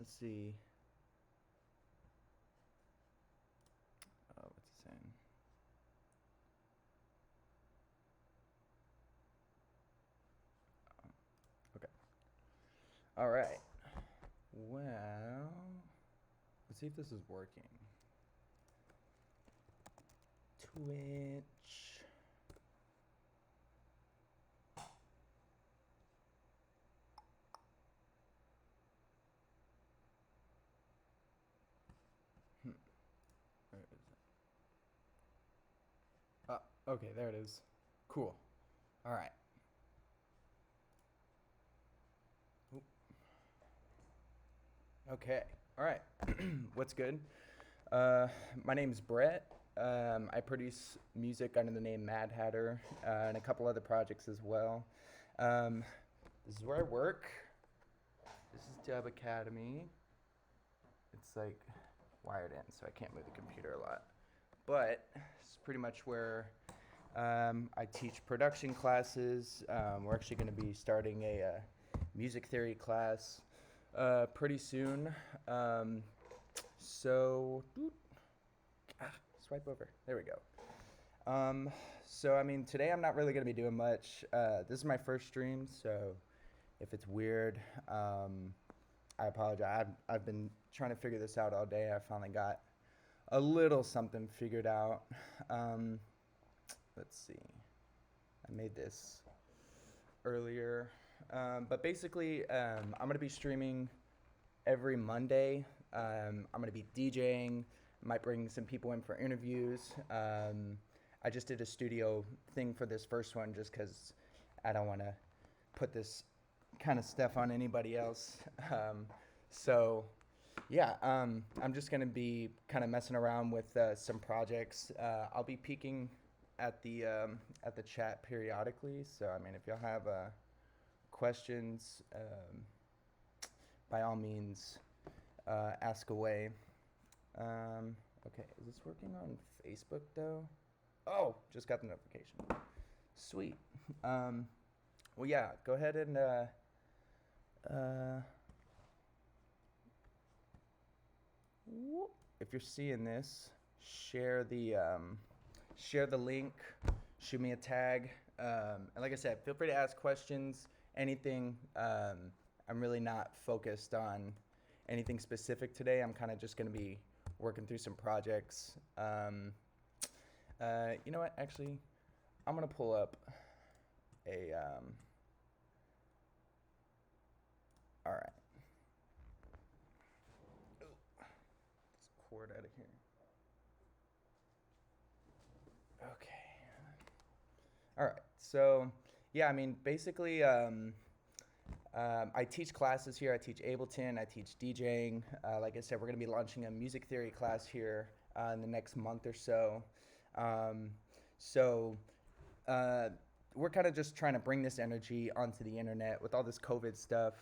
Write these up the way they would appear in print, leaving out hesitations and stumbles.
Let's see. What's it saying? Okay. All right. Well, let's see if this is working. Twitch. Where is it? Okay, there it is. Cool. All right. Oop. Okay. All right. What's good? Uh, my name's Brett. I produce music under the name Madhatter and a couple other projects as well. Um, this is where I work. This is Dub Academy. It's like wired in, so I can't move the computer a lot. But it's pretty much where I teach production classes. We're actually going to be starting a music theory class pretty soon. So, swipe over. There we go. So I mean, today I'm not really gonna be doing much. This is my first stream, so if it's weird, I apologize. I've been trying to figure this out all day. I finally got a little something figured out. Um, let's see. I made this earlier, but basically, I'm gonna be streaming every Monday. I'm gonna be DJing. Might bring some people in for interviews. I just did a studio thing for this first one just because I don't want to put this kind of stuff on anybody else. So, yeah, I'm just gonna be kind of messing around with some projects. I'll be peeking at the chat periodically. So, I mean, if y'all have questions, by all means, ask away. Okay, is this working on Facebook though? Oh, just got the notification. Sweet. Well, yeah, go ahead and uh, if you're seeing this, share share the link, shoot me a tag, and like I said, feel free to ask questions, anything. I'm really not focused on anything specific today. I'm kind of just going to be working through some projects. You know what? Actually, I'm going to pull up a. All right. Ooh, this cord out of here. Okay. All right. So, yeah, I mean, basically, I teach classes here. I teach Ableton. I teach DJing. Like I said, we're going to be launching a music theory class here in the next month or so. Um, so uh, we're kind of just trying to bring this energy onto the internet with all this COVID stuff.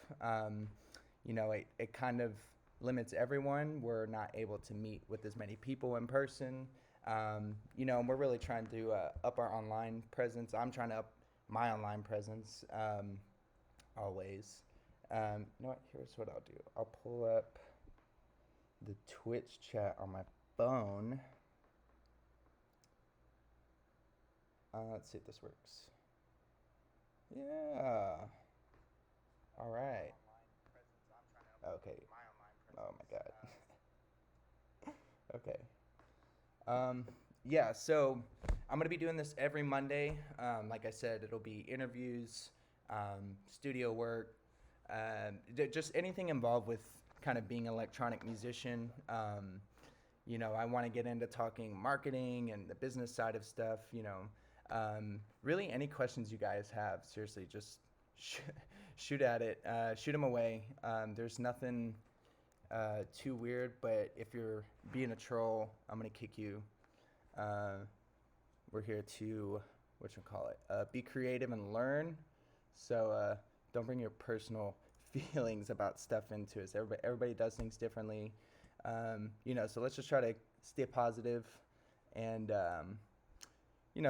It kind of limits everyone. We're not able to meet with as many people in person. And we're really trying to up our online presence. I'm trying to up my online presence. Always. You know what? Here's what I'll do. I'll pull up the Twitch chat on my phone. Let's see if this works. Yeah. All right. Okay. Oh my God. Okay. Yeah, so I'm gonna be doing this every Monday. Like I said, it'll be interviews, studio work, just anything involved with kind of being an electronic musician. I want to get into talking marketing and the business side of stuff. Really any questions you guys have, seriously, just sh- shoot at it. Shoot them away. There's nothing too weird, but if you're being a troll, I'm gonna kick you. Uh, we're here to be creative and learn. So don't bring your personal feelings about stuff into it. Everybody does things differently. So let's just try to stay positive and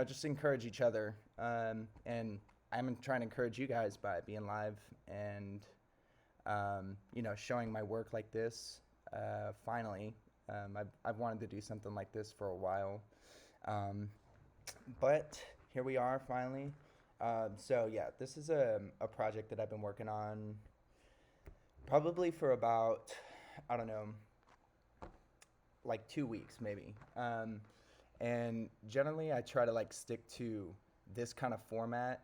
just encourage each other. And I'm trying to encourage you guys by being live and showing my work like this. Finally, I've wanted to do something like this for a while, um, but here we are finally. So yeah, this is a project that I've been working on probably for about, I don't know, like 2 weeks maybe. And generally, I try to like stick to this kind of format.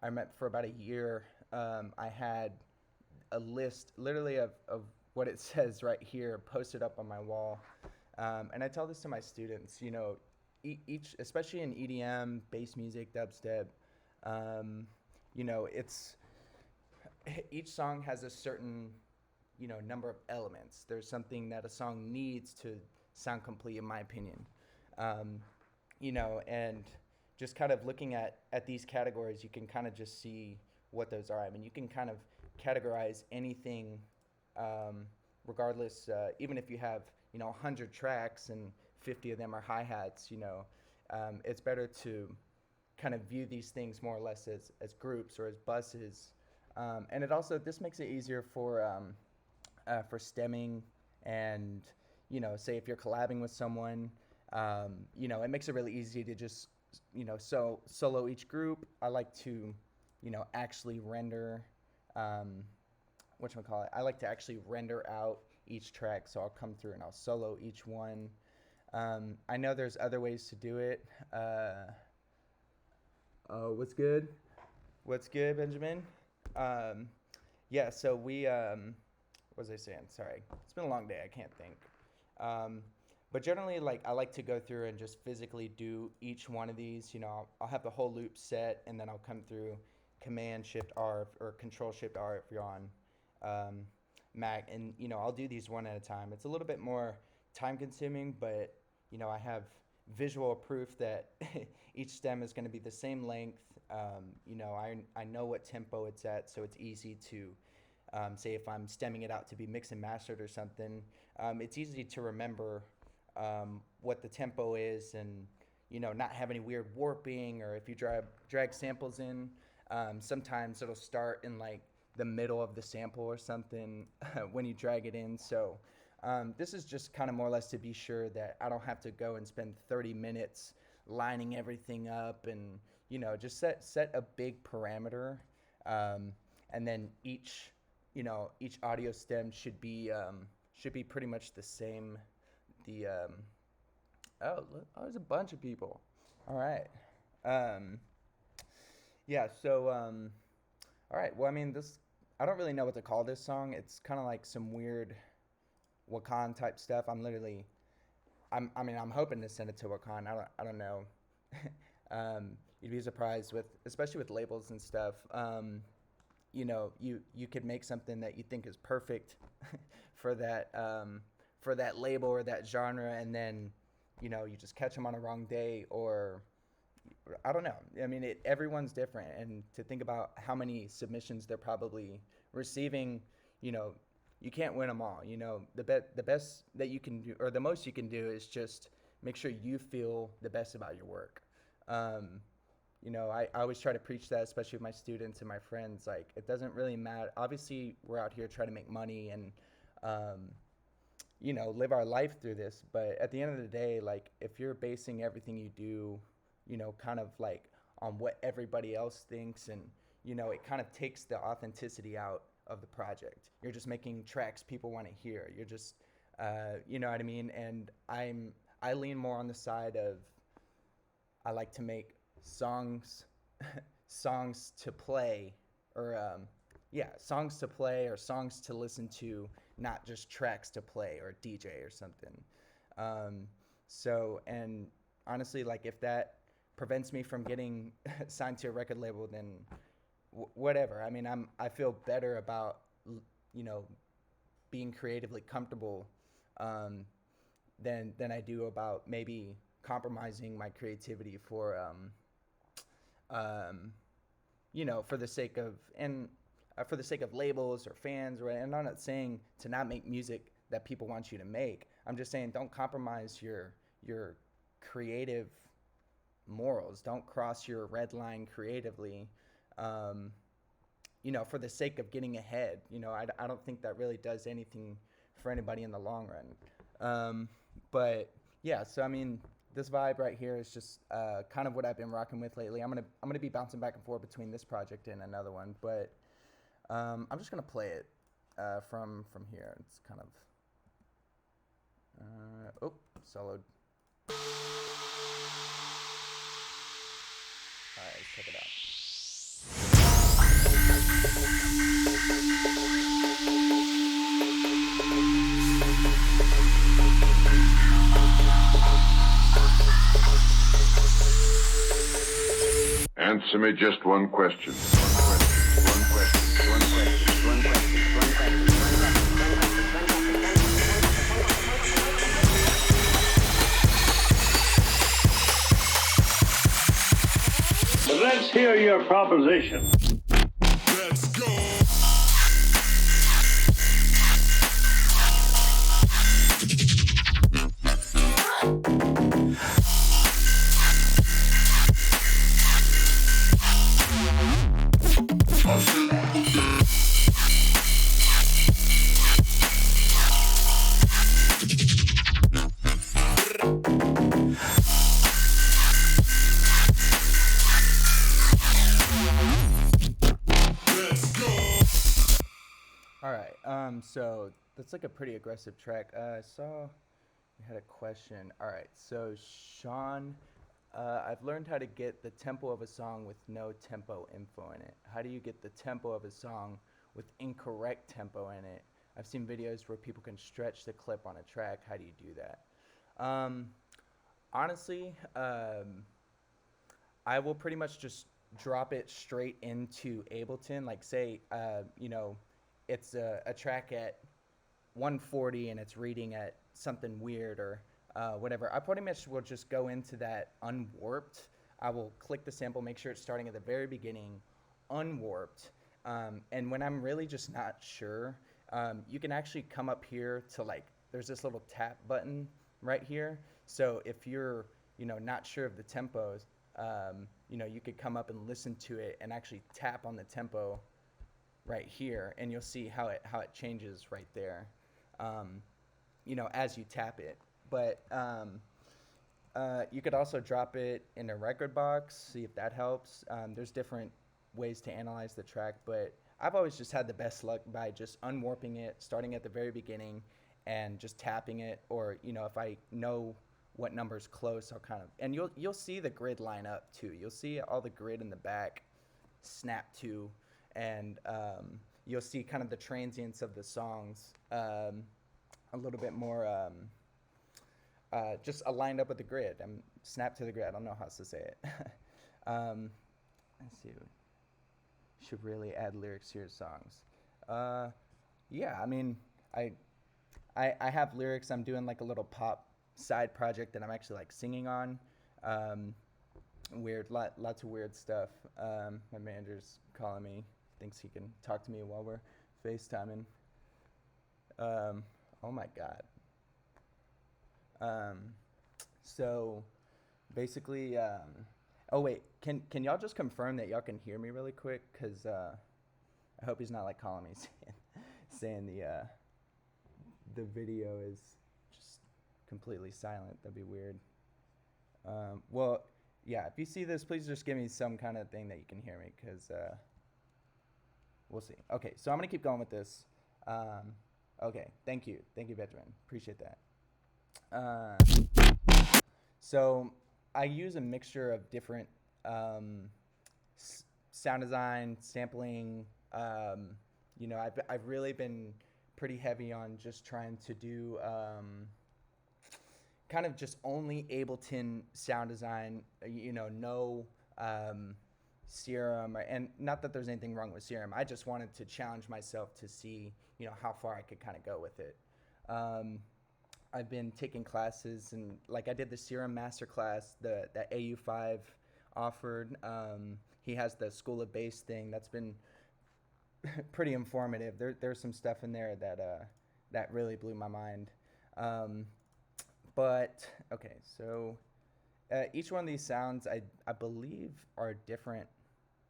I met for about a year. I had a list literally of what it says right here posted up on my wall. And I tell this to my students, each, especially in EDM, bass music, dubstep, um, it's each song has a certain, number of elements. There's something that a song needs to sound complete, in my opinion. Um, and just kind of looking at these categories, you can kind of just see what those are. I mean, you can kind of categorize anything, um, regardless, even if you have, 100 tracks and 50 of them are hi-hats, it's better to kind of view these things more or less as groups or as buses. And it also, this makes it easier for stemming and, say if you're collabing with someone, it makes it really easy to just, solo each group. I like to, actually render, um, whatchamacallit, I like to actually render out each track. So I'll come through and I'll solo each one. I know there's other ways to do it. Oh, what's good? What's good, Benjamin? Um, yeah, so what was I saying? Sorry. It's been a long day. I can't think. Um, but generally, like, I like to go through and just physically do each one of these. I'll have the whole loop set, and then I'll come through Command Shift R or Control Shift R if you're on um, Mac, and I'll do these one at a time. It's a little bit more time consuming, but I have visual proof that each stem is going to be the same length. I know what tempo it's at, so it's easy to say if I'm stemming it out to be mixed and mastered or something. It's easy to remember what the tempo is, and not have any weird warping, or if you drag samples in, sometimes it'll start in like the middle of the sample or something when you drag it in. So this is just kind of more or less to be sure that I don't have to go and spend 30 minutes lining everything up, and just set a big parameter, and then each audio stem should be pretty much the same. The oh, look, oh, there's a bunch of people. All right. Um, yeah. So all right. Well, I mean, this, I don't really know what to call this song. It's kind of like some weird Wakan type stuff. I mean, I'm hoping to send it to Wakan. I don't know. You'd be surprised with, especially with labels and stuff. You could make something that you think is perfect for that label or that genre, and then you just catch them on a wrong day, or I don't know. I mean, everyone's different, and to think about how many submissions they're probably receiving, you know, you can't win them all. The best that you can do, or the most you can do, is just make sure you feel the best about your work. Um, I always try to preach that, especially with my students and my friends. Like, it doesn't really matter. Obviously, we're out here trying to make money and, um, live our life through this. But at the end of the day, like, if you're basing everything you do, kind of like on what everybody else thinks, and, it kind of takes the authenticity out of the project. You're just making tracks people want to hear. You're just, you know what I mean? And I lean more on the side of, I like to make songs, songs to play, or yeah, songs to play or songs to listen to, not just tracks to play or DJ or something. Um, and honestly, like, if that prevents me from getting signed to a record label, then whatever. I mean, I feel better about, you know being creatively comfortable, um, than I do about maybe compromising my creativity for, um, for the sake of, and for the sake of labels or fans. Right? And I'm not saying to not make music that people want you to make. I'm just saying, don't compromise your creative morals. Don't cross your red line creatively. Um, for the sake of getting ahead. I don't think that really does anything for anybody in the long run. But yeah, so I mean, this vibe right here is just kind of what I've been rocking with lately. I'm gonna be bouncing back and forth between this project and another one, but I'm just gonna play it from here. It's kind of soloed. All right, let's check it out. Answer me just one question. One question. One question. One question. One question. One question. Let's hear your proposition. Let's go. All right. So that's like a pretty aggressive track. I saw you had a question. All right. So Sean, I've learned how to get the tempo of a song with no tempo info in it. How do you get the tempo of a song with incorrect tempo in it? I've seen videos where people can stretch the clip on a track. How do you do that? Honestly, I will pretty much just drop it straight into Ableton. Like, say, it's a track at 140 and it's reading at something weird or whatever. I pretty much will just go into that unwarped. I will click the sample, make sure it's starting at the very beginning, unwarped. And when I'm really just not sure, you can actually come up here to there's this little tap button right here. So if you're, not sure of the tempos, you could come up and listen to it and actually tap on the tempo right here, and you'll see how it changes right there, as you tap it. But you could also drop it in a record box, see if that helps. There's different ways to analyze the track, but I've always just had the best luck by just unwarping it, starting at the very beginning, and just tapping it. Or if I know what number's close, I'll kind of, and you'll see the grid line up too. You'll see all the grid in the back snap to, and you'll see kind of the transients of the songs a little bit more just aligned up with the grid. Snap to the grid. I don't know how else to say it. Let's see. Should really add lyrics to your songs. Yeah, I mean, I have lyrics. I'm doing like a little pop side project that I'm actually singing on. Lots of weird stuff. My manager's calling me. Thinks he can talk to me while we're FaceTiming. Oh my God. So basically, oh wait, can y'all just confirm that y'all can hear me really quick? Cause I hope he's not calling me saying the video is just completely silent. That'd be weird. Well, yeah, if you see this, please just give me some kind of thing that you can hear me, cause we'll see. Okay, so I'm gonna keep going with this. Okay, thank you, veteran. Appreciate that. So I use a mixture of different sound design, sampling. I've really been pretty heavy on just trying to do kind of just only Ableton sound design. No Serum, and not that there's anything wrong with Serum. I just wanted to challenge myself to see, how far I could kind of go with it. I've been taking classes, and I did the Serum masterclass that AU5 offered. He has the School of Bass thing that's been pretty informative. There's some stuff in there that really blew my mind. But okay, so each one of these sounds I believe are different.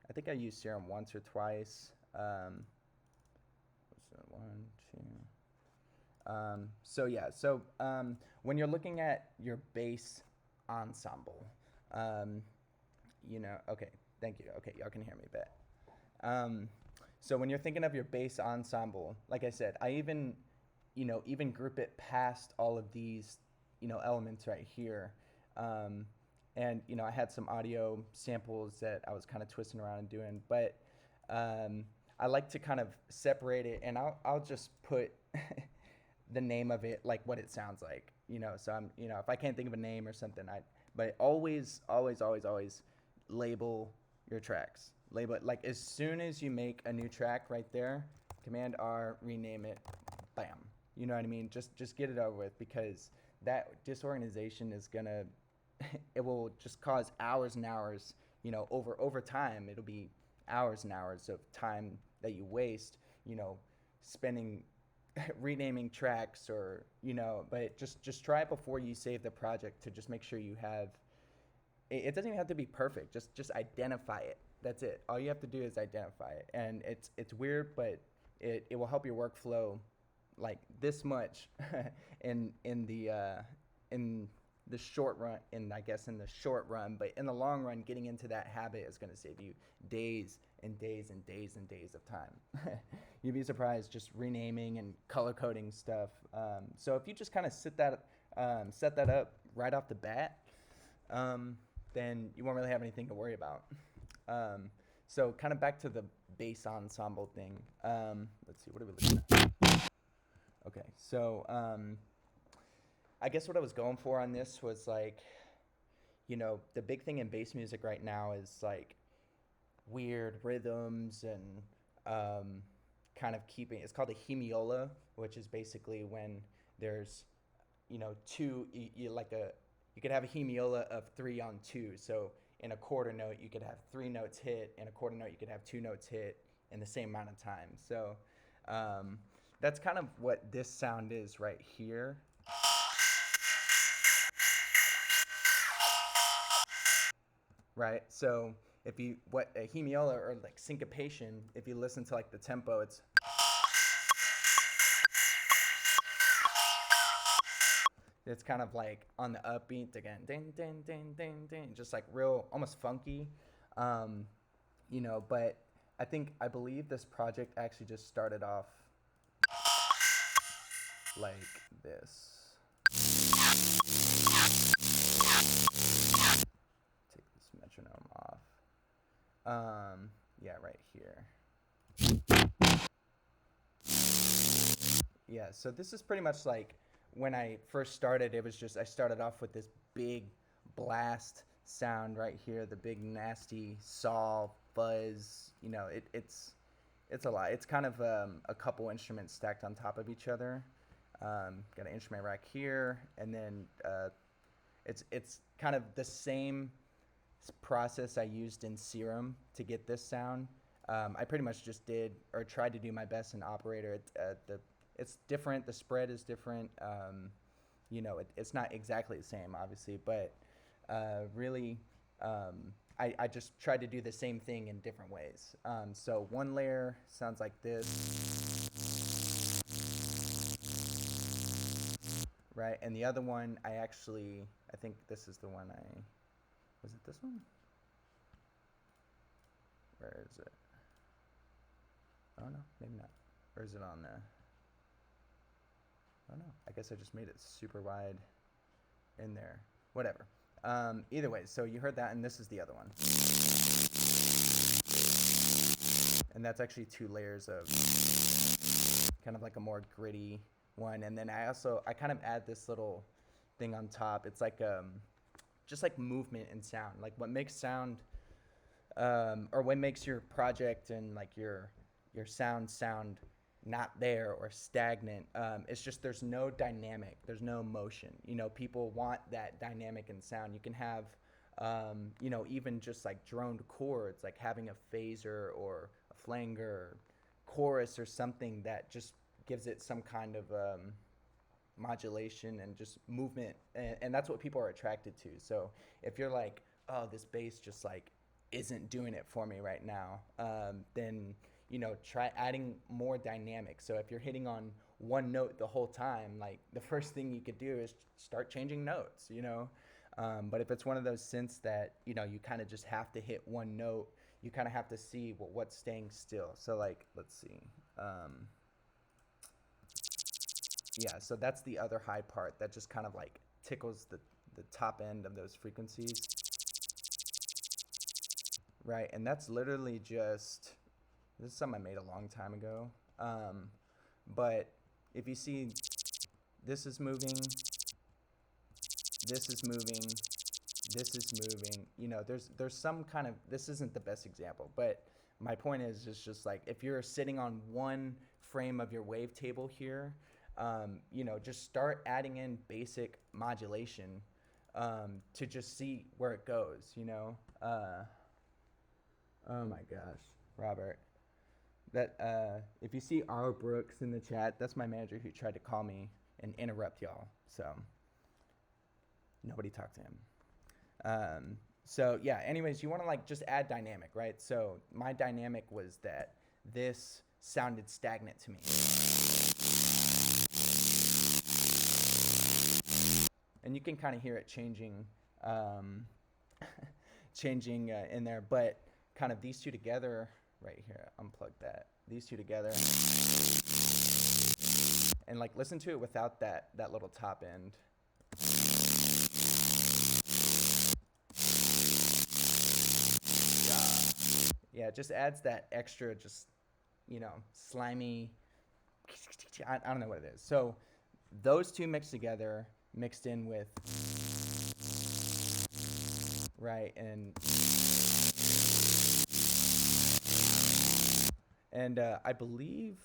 I think I used Serum once or twice. What's that? One, two. When you're looking at your bass ensemble, um, okay, thank you. Okay, y'all can hear me bet. So when you're thinking of your bass ensemble, like I said, I even group it past all of these, elements right here. And I had some audio samples that I was kind of twisting around and doing, but I like to kind of separate it, and I'll just put the name of it like what it sounds like, So if I can't think of a name or something, but always, always, always, always label your tracks. Label it like as soon as you make a new track right there, Command R, rename it, bam. You know what I mean? Just get it over with, because that disorganization is gonna it will just cause hours and hours, over time. It'll be hours and hours of time that you waste, spending renaming tracks, or but just try it before you save the project, to just make sure you have it doesn't even have to be perfect. Just identify it. That's it. All you have to do is identify it. And it's weird, but it will help your workflow like this much in the short run, in the short run, but in the long run, getting into that habit is going to save you days and days and days and days of time. You'd be surprised, just renaming and color coding stuff. So if you just kind of set that up right off the bat, then you won't really have anything to worry about. So kind of back to the bass ensemble thing. Let's see, what are we looking at? Okay, so I guess what I was going for on this was like, the big thing in bass music right now is like weird rhythms and kind of keeping. It's called a hemiola, which is basically when there's two. You could have a hemiola of 3 on 2. So in a quarter note, you could have 3 notes hit. In a quarter note, you could have 2 notes hit in the same amount of time. So that's kind of what this sound is right here. Right? So what a hemiola, or like syncopation, if you listen to like the tempo, it's kind of like on the upbeat again, ding, ding, ding, ding, ding, just like real, almost funky, but I believe this project actually just started off like this. Take this metronome off. Yeah, right here. Yeah, so this is pretty much like when I first started. It was just, I started off with this big blast sound right here, the big nasty saw fuzz. It's a lot. It's kind of a couple instruments stacked on top of each other. Got an instrument rack here, and then it's kind of the same process I used in Serum to get this sound. I pretty much just did, or tried to do my best in Operator. It's different. The spread is different. It's not exactly the same, obviously, but really, I just tried to do the same thing in different ways. So one layer sounds like this, right? And the other one, I think this is the one was it this one? Where is it? Oh no, maybe not. Or is it on the... Oh no, I guess I just made it super wide in there. Whatever. Either way, so you heard that, and this is the other one. And that's actually 2 layers of kind of like a more gritty one. And then I kind of add this little thing on top. It's like just like movement and sound. Like what makes sound, or what makes your project and like your sound not there or stagnant. It's just there's no dynamic, there's no motion. People want that dynamic in sound. You can have, even just like droned chords, like having a phaser or a flanger, chorus or something that just gives it some kind of modulation and just movement, and that's what people are attracted to. So if you're like, oh, this bass just like isn't doing it for me right now, then try adding more dynamic. So if you're hitting on one note the whole time, like the first thing you could do is start changing notes. But if it's one of those synths that, you kind of just have to hit one note, you kind of have to see what's staying still. So like, let's see. Yeah, so that's the other high part that just kind of like tickles the top end of those frequencies. Right, and that's literally just, this is something I made a long time ago. But if you see, this is moving, this is moving, this is moving. There's some kind of, this isn't the best example, but my point is just like, if you're sitting on one frame of your wavetable here, just start adding in basic modulation to just see where it goes. Oh my gosh, Robert. That if you see R. Brooks in the chat, that's my manager who tried to call me and interrupt y'all. So nobody talked to him. So yeah, anyways, you want to like just add dynamic, right? So my dynamic was that this sounded stagnant to me. And you can kind of hear it changing in there, but kind of these two together right here, unplug that, these two together, and like listen to it without that little top end. Yeah, it just adds that extra, just slimy, I don't know what it is. So those two mixed together, mixed in with, right, and I believe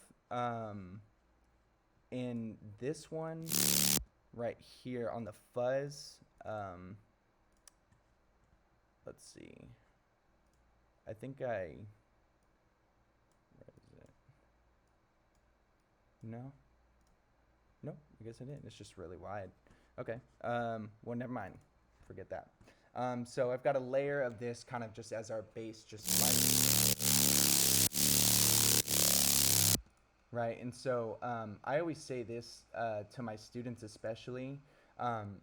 in this one right here on the fuzz, let's see, I think where is it? No, I guess I didn't. It's just really wide. Okay, well, never mind, forget that. So I've got a layer of this kind of just as our base, just like, right? And so I always say this to my students especially,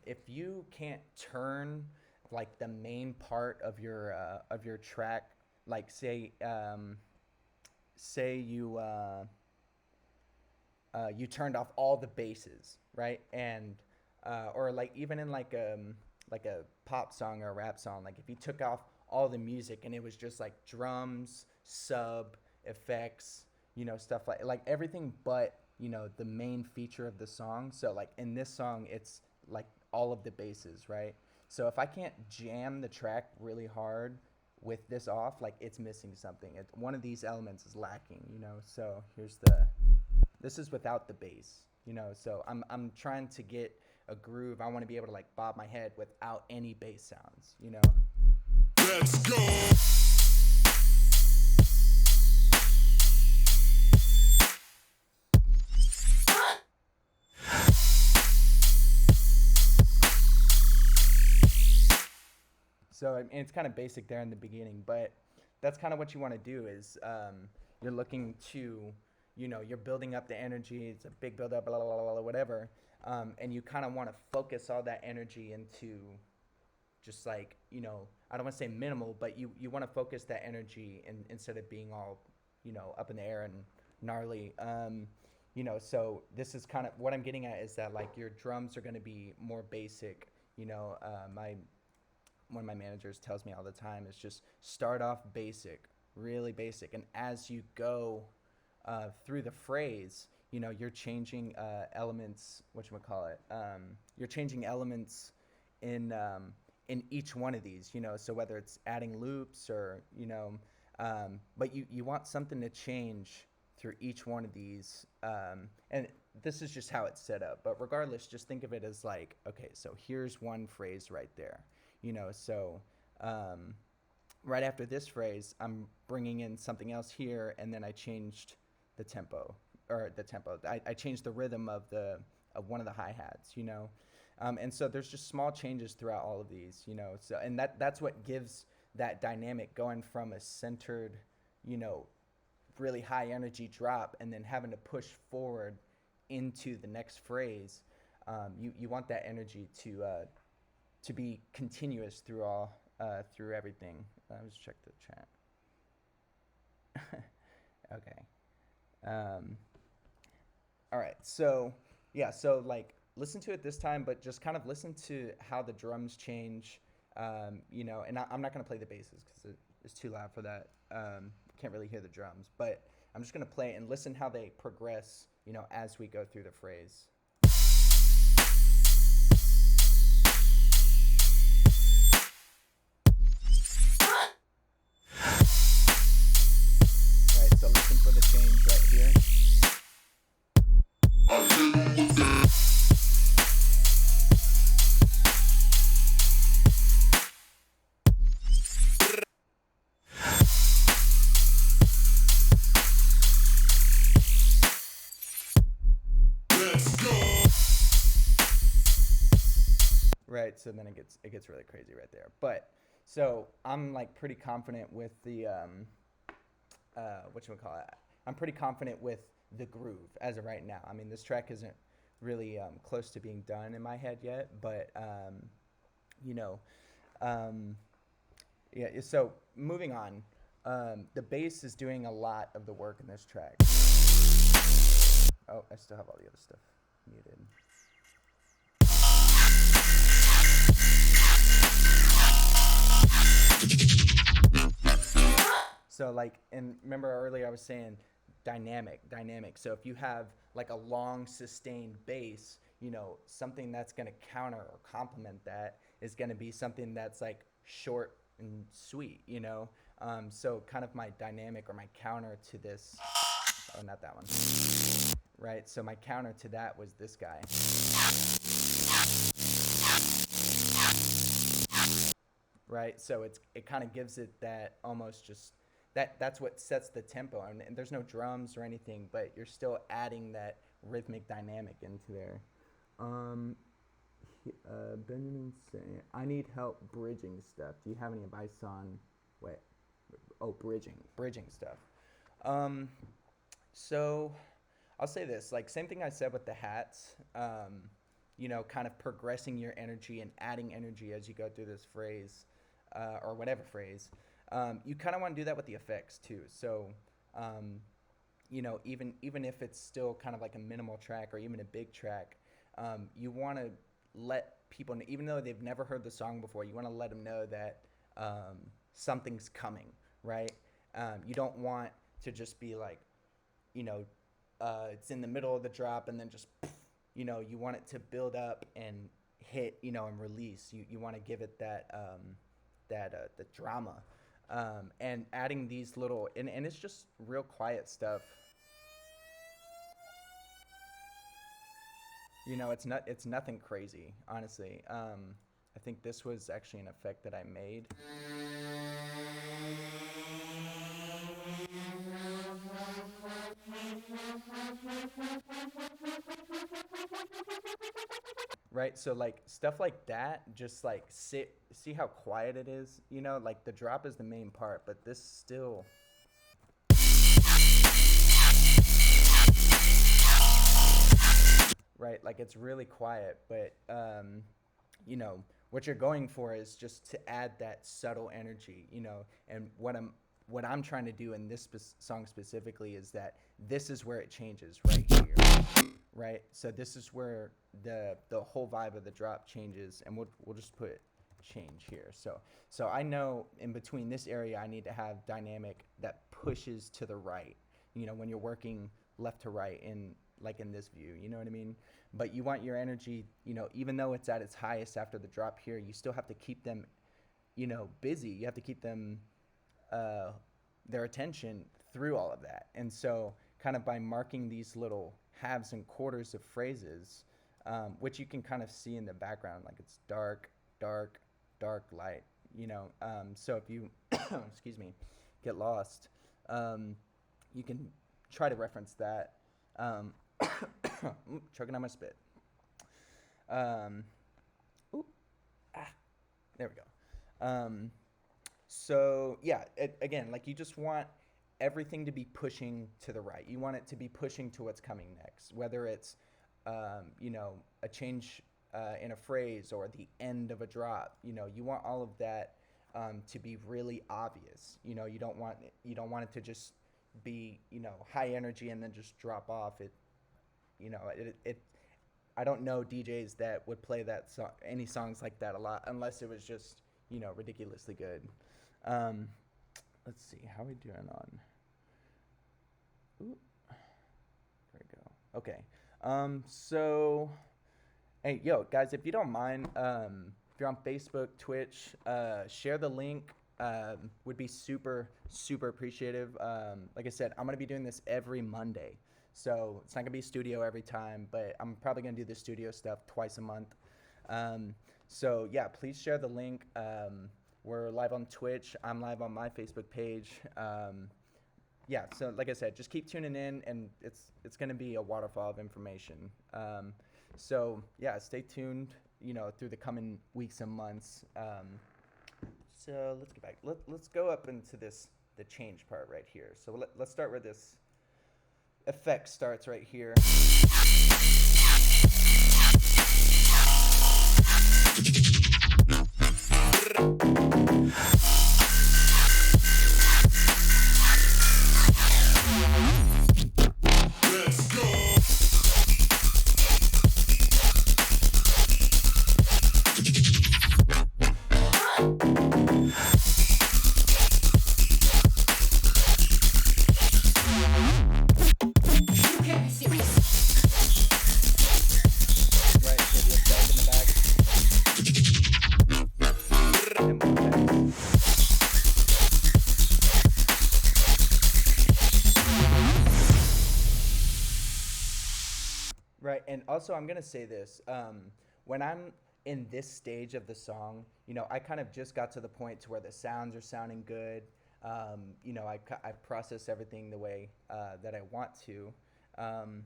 if you can't turn like the main part of your track, like say you turned off all the basses, right? And or like even in like a pop song or a rap song, like if you took off all the music and it was just like drums, sub, effects, stuff like everything but the main feature of the song. So like in this song, it's like all of the basses, right? So if I can't jam the track really hard with this off, like it's missing something. One of these elements is lacking, So this is without the bass, So I'm trying to get a groove. I want to be able to like bob my head without any bass sounds, Let's go. So I mean, it's kind of basic there in the beginning, but that's kind of what you want to do is you're looking to, you're building up the energy. It's a big build up, blah, blah, blah, blah, whatever. And you kind of want to focus all that energy into just like, I don't want to say minimal, but you want to focus that energy instead of being all, up in the air and gnarly. So this is kind of what I'm getting at is that like your drums are going to be more basic. One of my managers tells me all the time is just start off basic, really basic. And as you go through the phrase, you're changing elements, whatchamacallit, you're changing elements in each one of these, so whether it's adding loops or, but you want something to change through each one of these. And this is just how it's set up. But regardless, just think of it as like, okay, so here's one phrase right there. So right after this phrase, I'm bringing in something else here, and then I changed the tempo, I changed the rhythm of one of the hi-hats, and so there's just small changes throughout all of these, so, and that's what gives that dynamic going from a centered, really high energy drop and then having to push forward into the next phrase. You want that energy to be continuous through through everything. Let's check the chat. Okay. All right. So yeah. So like listen to it this time, but just kind of listen to how the drums change. And I'm not gonna play the basses because it's too loud for that. Can't really hear the drums, but I'm just gonna play it and listen how they progress. As we go through the phrase. Right. So listen for the change right here. Let's go. Right, so then it gets really crazy right there. But so I'm like pretty confident with the whatchamacallit. I'm pretty confident with the groove as of right now. I mean, this track isn't really close to being done in my head yet, but you know, yeah. So moving on, the bass is doing a lot of the work in this track. Oh, I still have all the other stuff muted. So like, and remember earlier I was saying dynamic. So if you have like a long sustained bass, something that's going to counter or complement that is going to be something that's like short and sweet. So kind of my dynamic or my counter to this, oh, not that one. Right. So my counter to that was this guy. Right. So it kind of gives it that almost just that's what sets the tempo, and there's no drums or anything, but you're still adding that rhythmic dynamic into there. Benjamin's saying, I need help bridging stuff. Do you have any advice on bridging stuff? So I'll say this, like same thing I said with the hats. Kind of progressing your energy and adding energy as you go through this phrase, or whatever phrase. You kind of want to do that with the effects too. So, even if it's still kind of like a minimal track or even a big track, you want to let people know, even though they've never heard the song before, you want to let them know that something's coming, right? You don't want to just be like, it's in the middle of the drop and then just, you want it to build up and hit, and release. You want to give it that the drama. And adding these little, and it's just real quiet stuff. It's nothing crazy, honestly. I think this was actually an effect that I made. Right, so like stuff like that, just like see how quiet it is. Like the drop is the main part, but this still. Right, like it's really quiet, but what you're going for is just to add that subtle energy. And what I'm trying to do in this song specifically is that this is where it changes right here. Right, so this is where the whole vibe of the drop changes, and we'll just put change here. So I know in between this area I need to have dynamic that pushes to the right. When you're working left to right in this view, you know what I mean? But you want your energy, even though it's at its highest after the drop here, you still have to keep them, busy. You have to keep them their attention through all of that. And so kind of by marking these little halves and quarters of phrases, which you can kind of see in the background, like it's dark, dark, dark, light, so if you, excuse me, get lost, you can try to reference that. Choking on my spit. There we go. So yeah, again, like you just want everything to be pushing to the right. You want it to be pushing to what's coming next, whether it's a change in a phrase or the end of a drop. You want all of that to be really obvious. You don't want it to just be high energy and then just drop off. I don't know DJs that would play any songs like that a lot unless it was just ridiculously good. Let's see, how are we doing on? Ooh, there we go. Okay. So, hey, yo, guys, if you don't mind, if you're on Facebook, Twitch, share the link. Would be super, super appreciative. Like I said, I'm going to be doing this every Monday. So it's not going to be studio every time, but I'm probably going to do the studio stuff twice a month. So, yeah, please share the link. We're live on Twitch. I'm live on my Facebook page. Yeah, so like I said, just keep tuning in, and it's going to be a waterfall of information. So, yeah, stay tuned, through the coming weeks and months. So let's get back. Let's go up into the change part right here. So let's start where this effect starts right here. Let's go. Right, so the effect in the back. And more effects. Right, and also I'm gonna say this. When I'm in this stage of the song, I kind of just got to the point to where the sounds are sounding good. I process everything the way that I want to. God,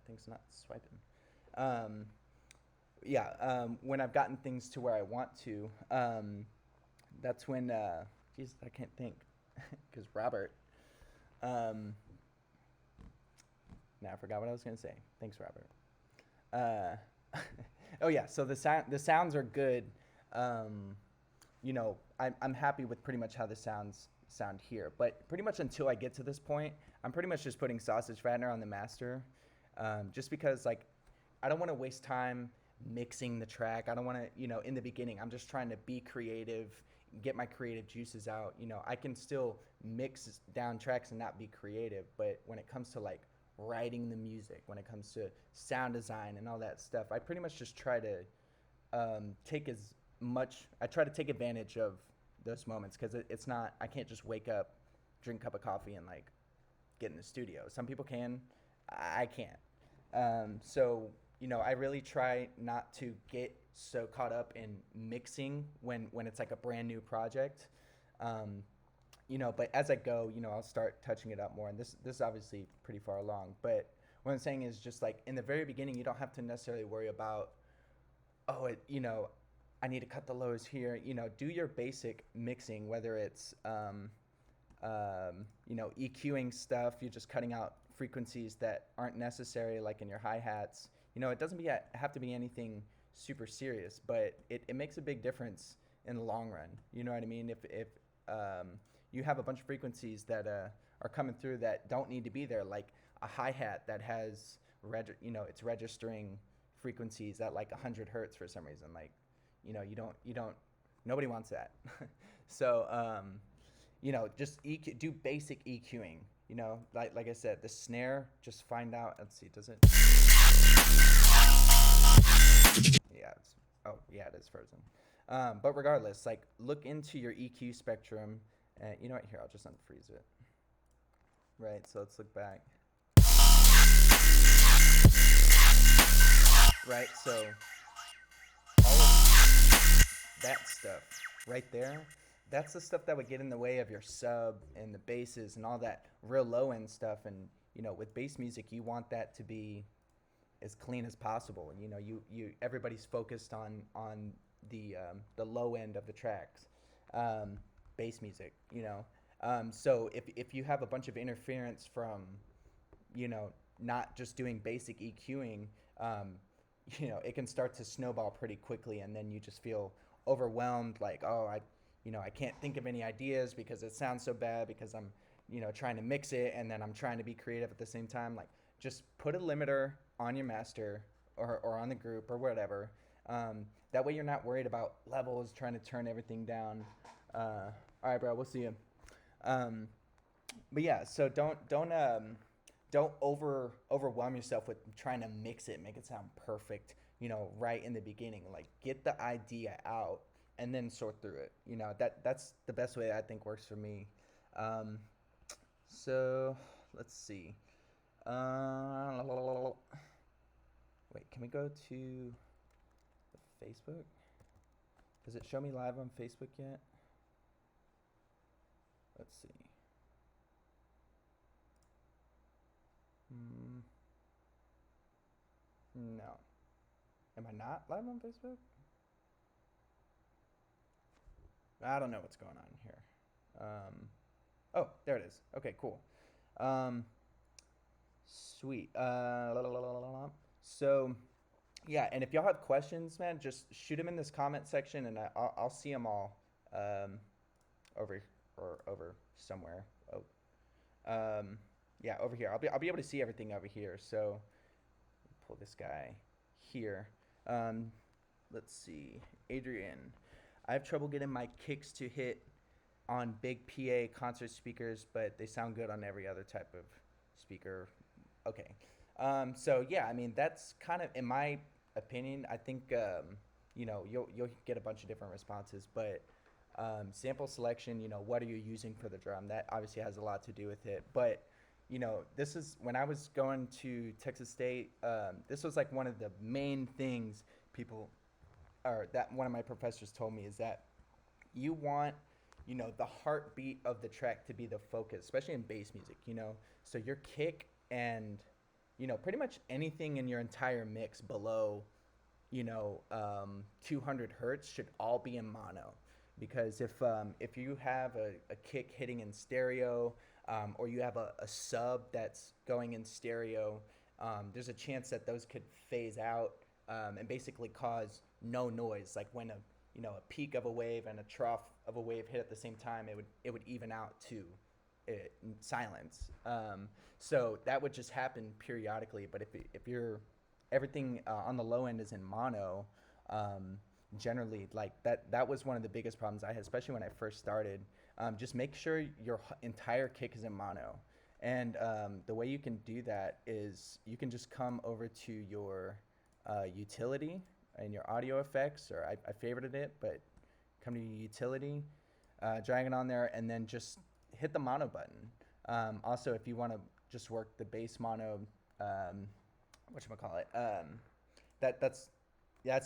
things not swiping. When I've gotten things to where I want to, that's when, geez, I can't think, because Robert, I forgot what I was gonna say. Thanks, Robert. Oh yeah, so the sounds are good. I'm happy with pretty much how the sounds sound here, but pretty much until I get to this point, I'm pretty much just putting sausage fattener on the master, just because I don't want to waste time mixing the track. I don't want to, in the beginning, I'm just trying to be creative, get my creative juices out. I can still mix down tracks and not be creative, but when it comes to writing the music, when it comes to sound design and all that stuff, I pretty much just try to try to take advantage of those moments, because it's not, I can't just wake up, drink a cup of coffee and get in the studio. Some people can, I can't. So I really try not to get so caught up in mixing when it's a brand new project. But as I go, I'll start touching it up more, and this is obviously pretty far along, but what I'm saying is just in the very beginning, you don't have to necessarily worry about, I need to cut the lows here. Do your basic mixing, whether it's EQing stuff, you're just cutting out frequencies that aren't necessary, in your hi-hats. It doesn't have to be anything super serious, but it makes a big difference in the long run. You know what I mean? If you have a bunch of frequencies that are coming through that don't need to be there, like a hi-hat that has it's registering frequencies at 100 hertz for some reason, you don't nobody wants that. So just do basic EQing. Like I said, the snare, just find out. Let's see, does it? Yeah, it is frozen. But regardless, look into your EQ spectrum. You know what? Here, I'll just unfreeze it. Right, so let's look back. Right, so all of that stuff right there, that's the stuff that would get in the way of your sub and the basses and all that real low end stuff. And with bass music, you want that to be as clean as possible. Everybody's focused on the low end of the tracks, bass music. So if you have a bunch of interference from, you know, not just doing basic EQing, um, it can start to snowball pretty quickly, and then you just feel overwhelmed, like, oh, I can't think of any ideas because it sounds so bad because I'm, trying to mix it and then I'm trying to be creative at the same time. Like, just put a limiter on your master or on the group or whatever. That way you're not worried about levels, trying to turn everything down. All right, bro, we'll see you. Um, but yeah, so don't overwhelm yourself with trying to mix it, make it sound perfect, right in the beginning. Like, get the idea out and then sort through it. That's the best way I think works for me. Um, so let's see. Wait, can we go to the Facebook? Does it show me live on Facebook yet? Let's see. No. Am I not live on Facebook? I don't know what's going on here. Oh, there it is. Okay, cool. Sweet. So, yeah, and if y'all have questions, man, just shoot them in this comment section, and I'll see them all over over somewhere. Oh, yeah, over here. I'll be able to see everything over here. So, pull this guy here. Um, let's see, Adrian. I have trouble getting my kicks to hit on big PA concert speakers, but they sound good on every other type of speaker. Okay. So yeah, I mean, that's kind of, in my opinion, I think you'll get a bunch of different responses, but sample selection, what are you using for the drum? That obviously has a lot to do with it. But this is when I was going to Texas State. This was like one of the main things people, or that one of my professors told me, is that you want the heartbeat of the track to be the focus, especially in bass music. So your kick and pretty much anything in your entire mix below 200 hertz should all be in mono, because if you have a kick hitting in stereo, or you have a sub that's going in stereo, there's a chance that those could phase out, and basically cause no noise. Like when a peak of a wave and a trough of a wave hit at the same time, it would even out to silence. So that would just happen periodically. But if you're everything on the low end is in mono, generally, like that was one of the biggest problems I had, especially when I first started. Just make sure your entire kick is in mono. And the way you can do that is you can just come over to your utility and your audio effects, or I favorited it, but come to your utility, drag it on there, and then just hit the mono button. Also, if you want to just work the bass mono, whatchamacallit, that's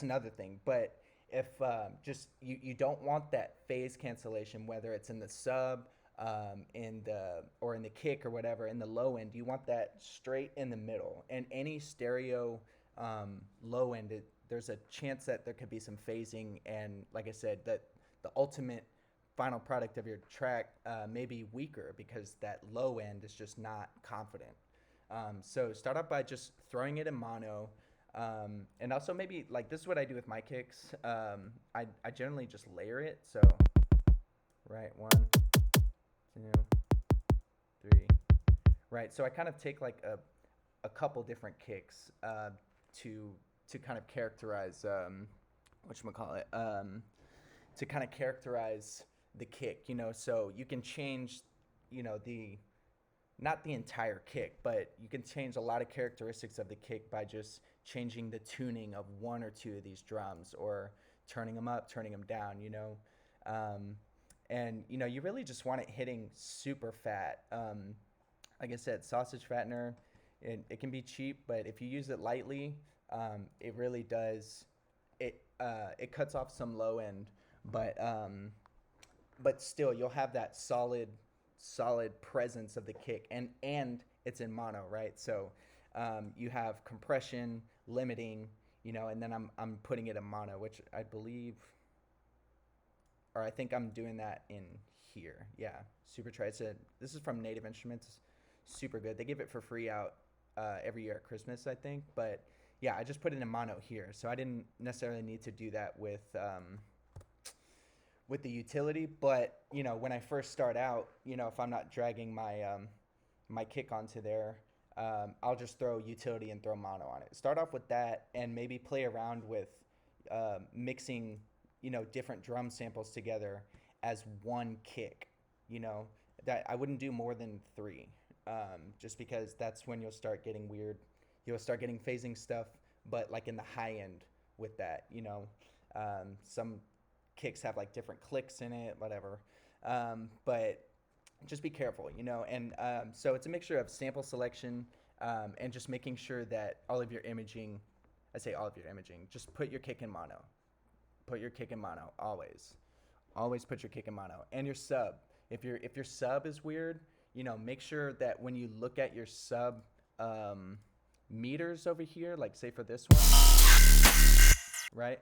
another thing. But if just you don't want that phase cancellation, whether it's in the sub, in the kick or whatever, in the low end, you want that straight in the middle. And any stereo low end, there's a chance that there could be some phasing, and like I said, that the ultimate final product of your track may be weaker because that low end is just not confident. So start out by just throwing it in mono. And also maybe, like, this is what I do with my kicks. I generally just layer it. So, right, 1, 2, 3. Right, so I kind of take like a couple different kicks to kind of characterize, whatchamacallit, to kind of characterize the kick, so you can change, not the entire kick, but you can change a lot of characteristics of the kick by just changing the tuning of one or two of these drums, or turning them up, turning them down, and you really just want it hitting super fat. Like I said, sausage fattener, it can be cheap, but if you use it lightly, it really does, it cuts off some low end, but still you'll have that solid presence of the kick, and it's in mono, right? So you have compression, limiting, and then I'm putting it in mono, which I believe, or I think I'm doing that in here. Yeah, super try. This is from Native Instruments. Super good. They give it for free out every year at Christmas, I think. But yeah, I just put it in mono here, so I didn't necessarily need to do that with the utility. But when I first start out, if I'm not dragging my kick onto there, I'll just throw utility and throw mono on it. Start off with that, and maybe play around with mixing, different drum samples together as one kick. That I wouldn't do more than three, just because that's when you'll start getting weird. You'll start getting phasing stuff, but like in the high end with that. Some kicks have like different clicks in it, whatever. But just be careful, and so it's a mixture of sample selection, and just making sure that all of your imaging, I say all of your imaging, just put your kick in mono. Put your kick in mono, always. Always put your kick in mono. And your sub. If your sub is weird, make sure that when you look at your sub meters over here, like say for this one, right?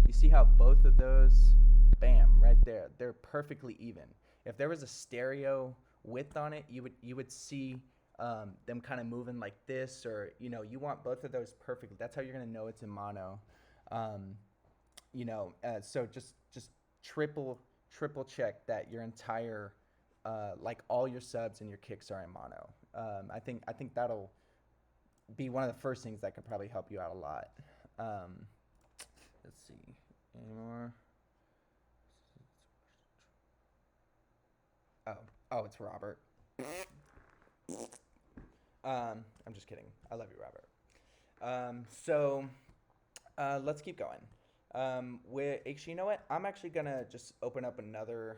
You see how both of those, bam, right there, they're perfectly even. If there was a stereo width on it, you would see them kind of moving like this, or you want both of those perfectly. That's how you're gonna know it's in mono. So just triple check that your entire like all your subs and your kicks are in mono. I think that'll be one of the first things that could probably help you out a lot. Let's see, any more? Oh, it's Robert. I'm just kidding. I love you, Robert. So let's keep going. Actually, you know what? I'm actually gonna just open up another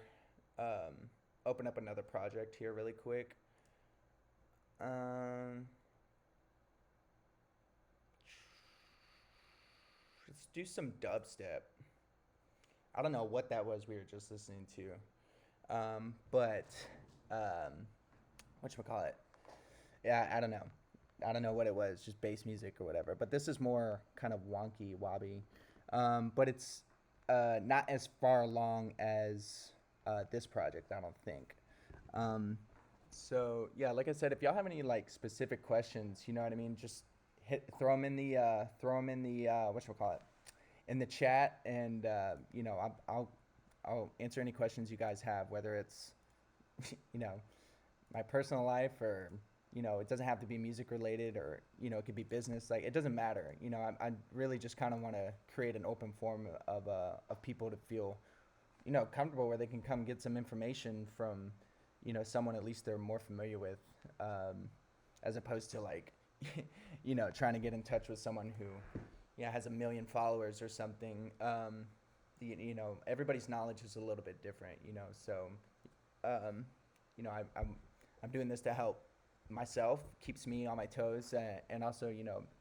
project here really quick. Let's do some dubstep. I don't know what that was we were just listening to. But whatchamacallit? Yeah, I don't know. I don't know what it was, just bass music or whatever. But this is more kind of wonky, wobby. But it's not as far along as this project, I don't think. So yeah, like I said, if y'all have any like specific questions, you know what I mean, just throw them in the whatchamacallit, in the chat, and I'll answer any questions you guys have, whether it's my personal life, or it doesn't have to be music related, or it could be business. Like, it doesn't matter. I really just kind of want to create an open forum of people to feel comfortable, where they can come get some information from someone at least they're more familiar with, as opposed to like trying to get in touch with someone who has 1 million followers or something. Everybody's knowledge is a little bit different, so I'm doing this to help myself, keeps me on my toes, and also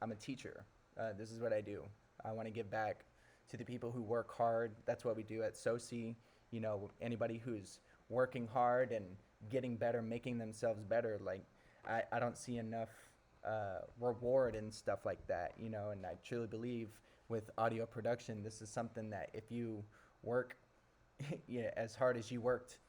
I'm a teacher. This is what I do. I want to give back to the people who work hard. That's what we do at SOCI. Anybody who's working hard and getting better, making themselves better, like I don't see enough reward and stuff like that, and I truly believe with audio production, this is something that if you work as hard as you worked,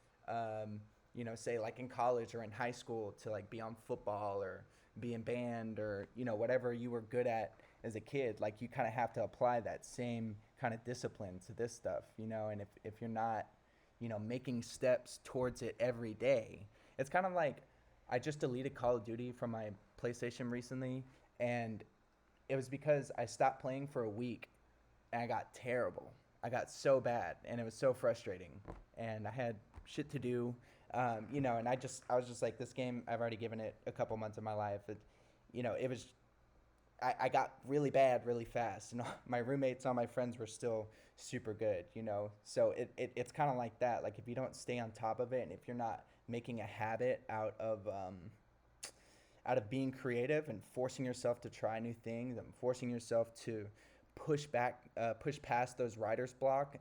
say like in college or in high school, to like be on football or be in band, or whatever you were good at as a kid, like you kind of have to apply that same kind of discipline to this stuff, and if you're not making steps towards it every day, it's kind of like, I just deleted Call of Duty from my PlayStation recently, and it was because I stopped playing for a week and I got terrible. I got so bad, and it was so frustrating, and I had shit to do, and I was just like, this game, I've already given it a couple months of my life. I got really bad really fast, and my roommates, all my friends were still super good, so it's kind of like that. Like, if you don't stay on top of it, and if you're not making a habit out of being creative and forcing yourself to try new things and forcing yourself to push past those writer's block,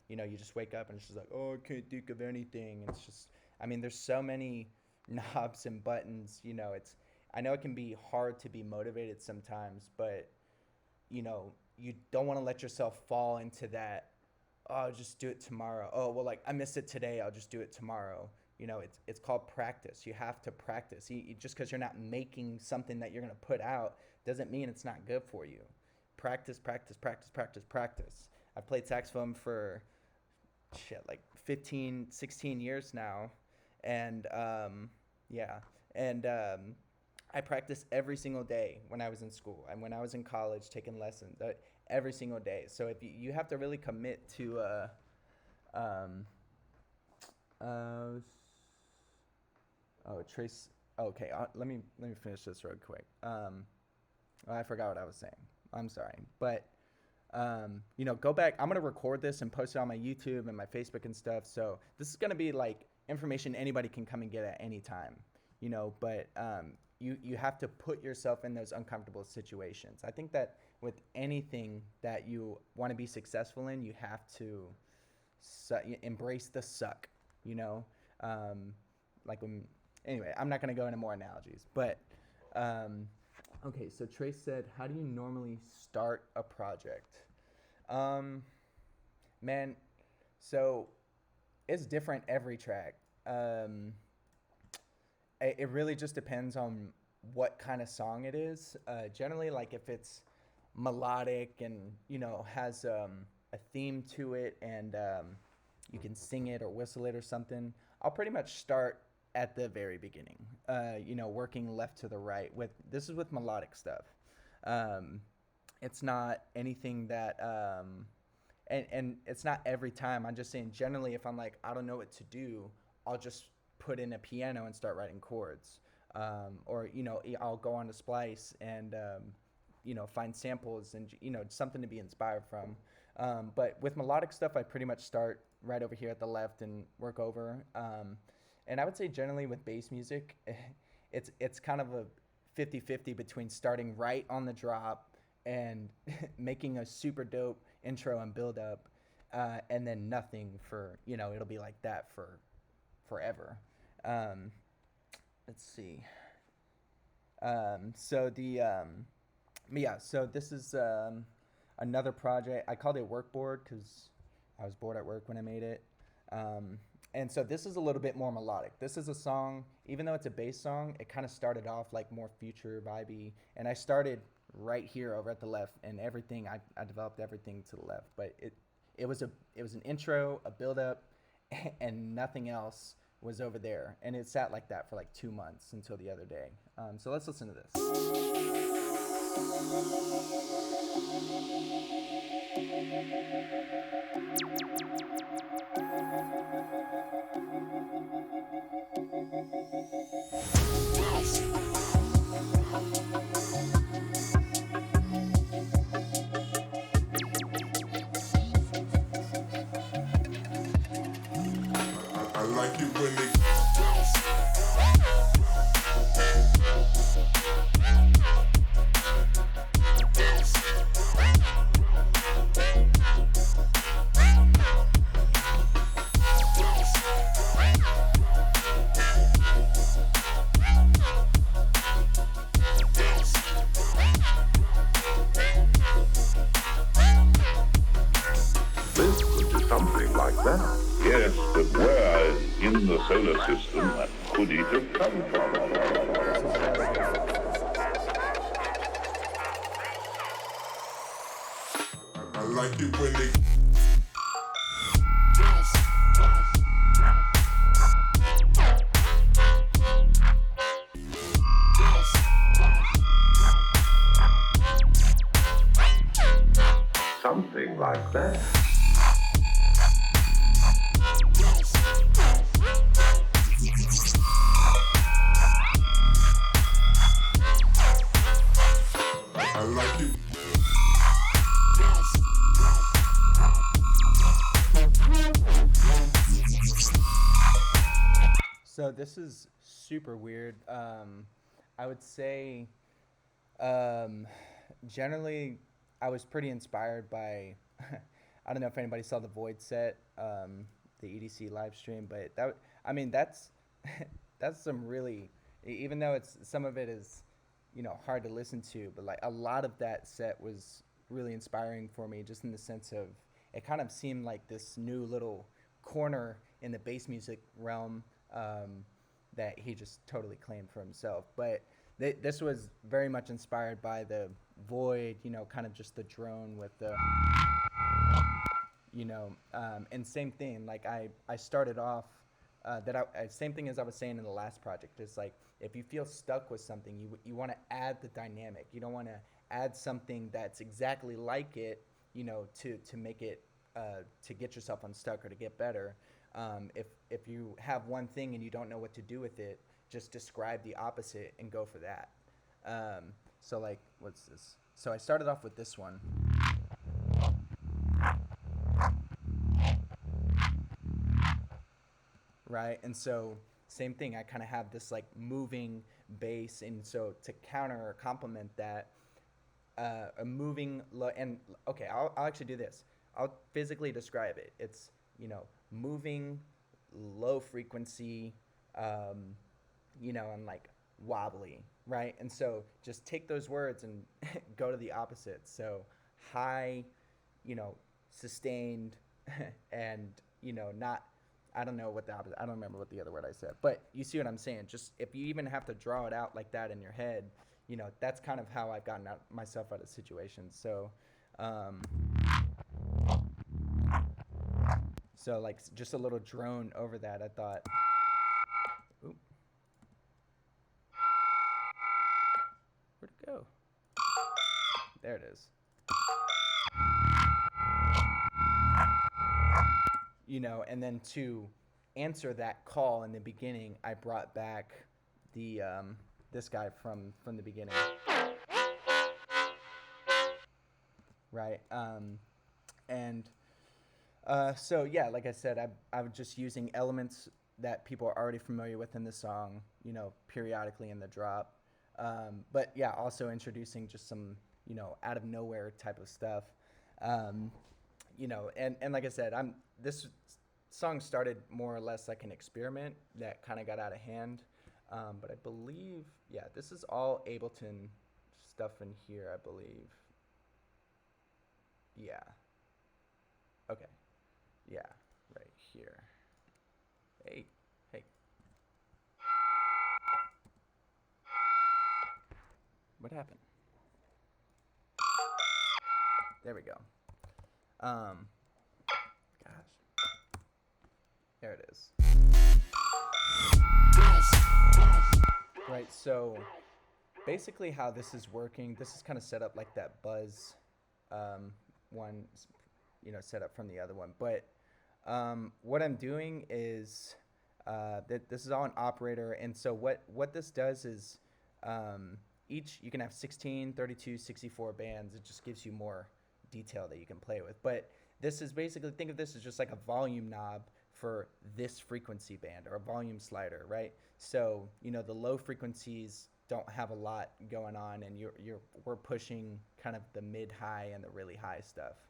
you just wake up and it's just like, oh, I can't think of anything. And it's just, there's so many knobs and buttons, I know it can be hard to be motivated sometimes, but you don't want to let yourself fall into that oh, I'll just do it tomorrow. Oh, well, like I missed it today, I'll just do it tomorrow. You know, it's called practice. You have to practice. Just because you're not making something that you're gonna put out doesn't mean it's not good for you. Practice, practice, practice, practice, practice. I've played saxophone for shit like 15, 16 years now, and yeah, and I practiced every single day when I was in school and when I was in college taking lessons every single day. So if you have to really commit to um, uh, oh Trace. Okay, let me finish this real quick. I forgot what I was saying. I'm sorry, but go back. I'm gonna record this and post it on my YouTube and my Facebook and stuff. So this is gonna be like information anybody can come and get at any time. But you have to put yourself in those uncomfortable situations. I think that with anything that you want to be successful in, you have to embrace the suck. You know, like when. Anyway, I'm not gonna go into more analogies, but. Okay, so Trace said, how do you normally start a project? Man, so it's different every track. It really just depends on what kind of song it is. Generally, like if it's melodic and, has a theme to it and you can sing it or whistle it or something, I'll pretty much start at the very beginning, working left to the right. This is with melodic stuff. It's not anything that, and it's not every time. I'm just saying generally, if I'm like I don't know what to do, I'll just put in a piano and start writing chords, or I'll go on to Splice and find samples and something to be inspired from. But with melodic stuff, I pretty much start right over here at the left and work over. And I would say generally with bass music, it's kind of a 50-50 between starting right on the drop and making a super dope intro and build up, and then nothing for, it'll be like that for forever. Let's see. So this is another project. I called it Work Board because I was bored at work when I made it. And so this is a little bit more melodic. This is a song, even though it's a bass song, it kind of started off like more future vibey. And I started right here over at the left, and everything I developed everything to the left. But it was an intro, a build up, and nothing else was over there. And it sat like that for like 2 months until the other day. So let's listen to this. I like it when they This could be something like that. Yes, but where in the solar system could it have come from? I like it when they Something like that. I like it. So this is super weird. I would say, generally, I was pretty inspired by. I don't know if anybody saw the Void set, the EDC live stream, but that's that's some really, even though it's some of it is, hard to listen to, but like a lot of that set was really inspiring for me, just in the sense of it kind of seemed like this new little corner in the bass music realm that he just totally claimed for himself. But this was very much inspired by the Void, kind of just the drone with the, and same thing. Like I started off same thing as I was saying in the last project. Is like if you feel stuck with something, you want to add the dynamic. You don't want to add something that's exactly like it, to make it to get yourself unstuck or to get better. If you have one thing and you don't know what to do with it, just describe the opposite and go for that. So like, what's this? So I started off with this one. Right, and so same thing. I kind of have this like moving bass, and so to counter or complement that, a moving and okay, I'll actually do this. I'll physically describe it. It's moving, low frequency, and like wobbly, right? And so just take those words and go to the opposite. So high, sustained, and not. I don't know what the opposite. I don't remember what the other word I said, but you see what I'm saying. Just if you even have to draw it out like that in your head, that's kind of how I've gotten myself out of situations. So like just a little drone over that. I thought, oop, where'd it go? There it is. And then to answer that call in the beginning, I brought back the this guy from the beginning, right? And so yeah, like I said, I was just using elements that people are already familiar with in the song, periodically in the drop. But yeah, also introducing just some, out of nowhere type of stuff. And like I said, this song started more or less like an experiment that kind of got out of hand. But I believe, yeah, this is all Ableton stuff in here, I believe. Yeah. Okay. Yeah, right here. Hey. What happened? There we go. Gosh. There it is. Right, so basically how this is working, this is kind of set up like that Buzz one, set up from the other one. But what I'm doing is that this is all an operator. And so what this does is each, you can have 16, 32, 64 bands. It just gives you more detail that you can play with. But this is basically, think of this as just like a volume knob for this frequency band, or a volume slider, right? So, the low frequencies don't have a lot going on, and we're pushing kind of the mid-high and the really high stuff.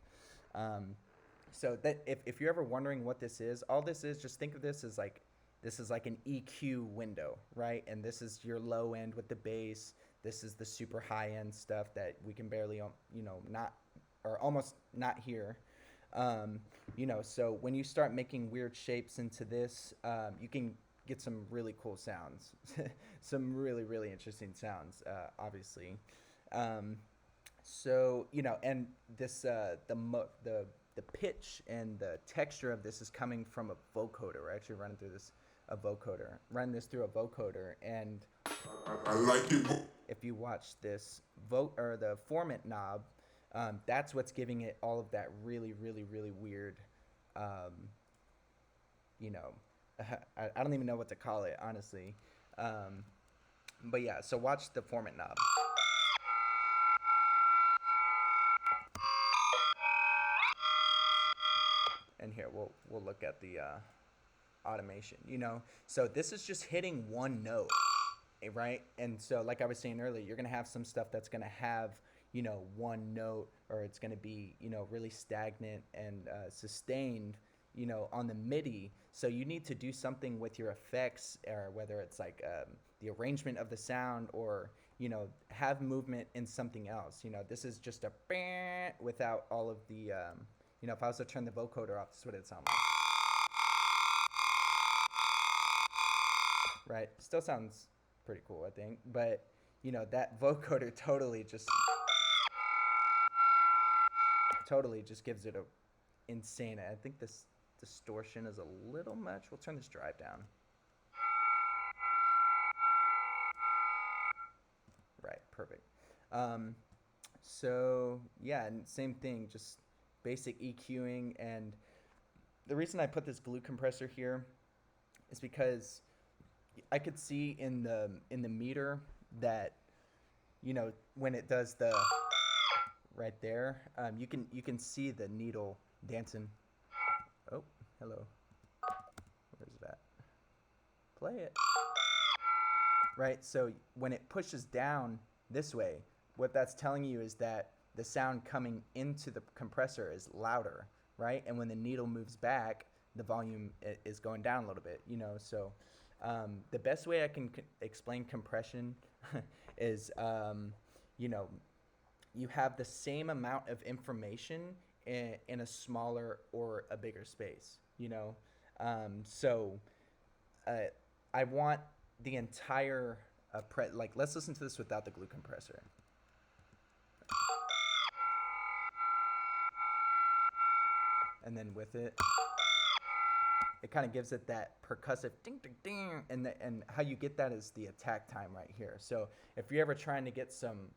So that if you're ever wondering what this is, all this is, just think of this as like, this is like an EQ window, right? And this is your low end with the bass. This is the super high end stuff that we can barely, not, or almost not hear. So when you start making weird shapes into this, you can get some really cool sounds, some really, really interesting sounds, obviously. And this, the pitch and the texture of this is coming from a vocoder. We're actually running through this through a vocoder, and I like it. if you watch this the format knob, that's what's giving it all of that really, really, really weird, I don't even know what to call it, honestly. But yeah, so watch the format knob. And here, we'll look at the automation, So this is just hitting one note, right? And so like I was saying earlier, you're going to have some stuff that's going to have, one note, or it's going to be, really stagnant and sustained, on the MIDI. So you need to do something with your effects, or whether it's like the arrangement of the sound, or, have movement in something else. This is just a without all of the, You know, if I was to turn the vocoder off, this is what it'd sound like. Right? Still sounds pretty cool, I think. But, you know, that vocoder totally just gives it a insane. I think this distortion is a little much. We'll turn this drive down. Right, perfect. So yeah, and same thing, just basic EQing. And the reason I put this glue compressor here is because I could see in the meter that, you know, when it does the right there, you can see the needle dancing. Oh, hello. Where's it at? Play it. Right, so when it pushes down this way, what that's telling you is that the sound coming into the compressor is louder, right? And when the needle moves back, the volume is going down a little bit, you know. So the best way I can explain compression is, you know, you have the same amount of information in a smaller or a bigger space, you know. So I want the entire like, let's listen to this without the glue compressor. And then with it, it kind of gives it that percussive ding ding ding, and how you get that is the attack time right here. So if you're ever trying to get some,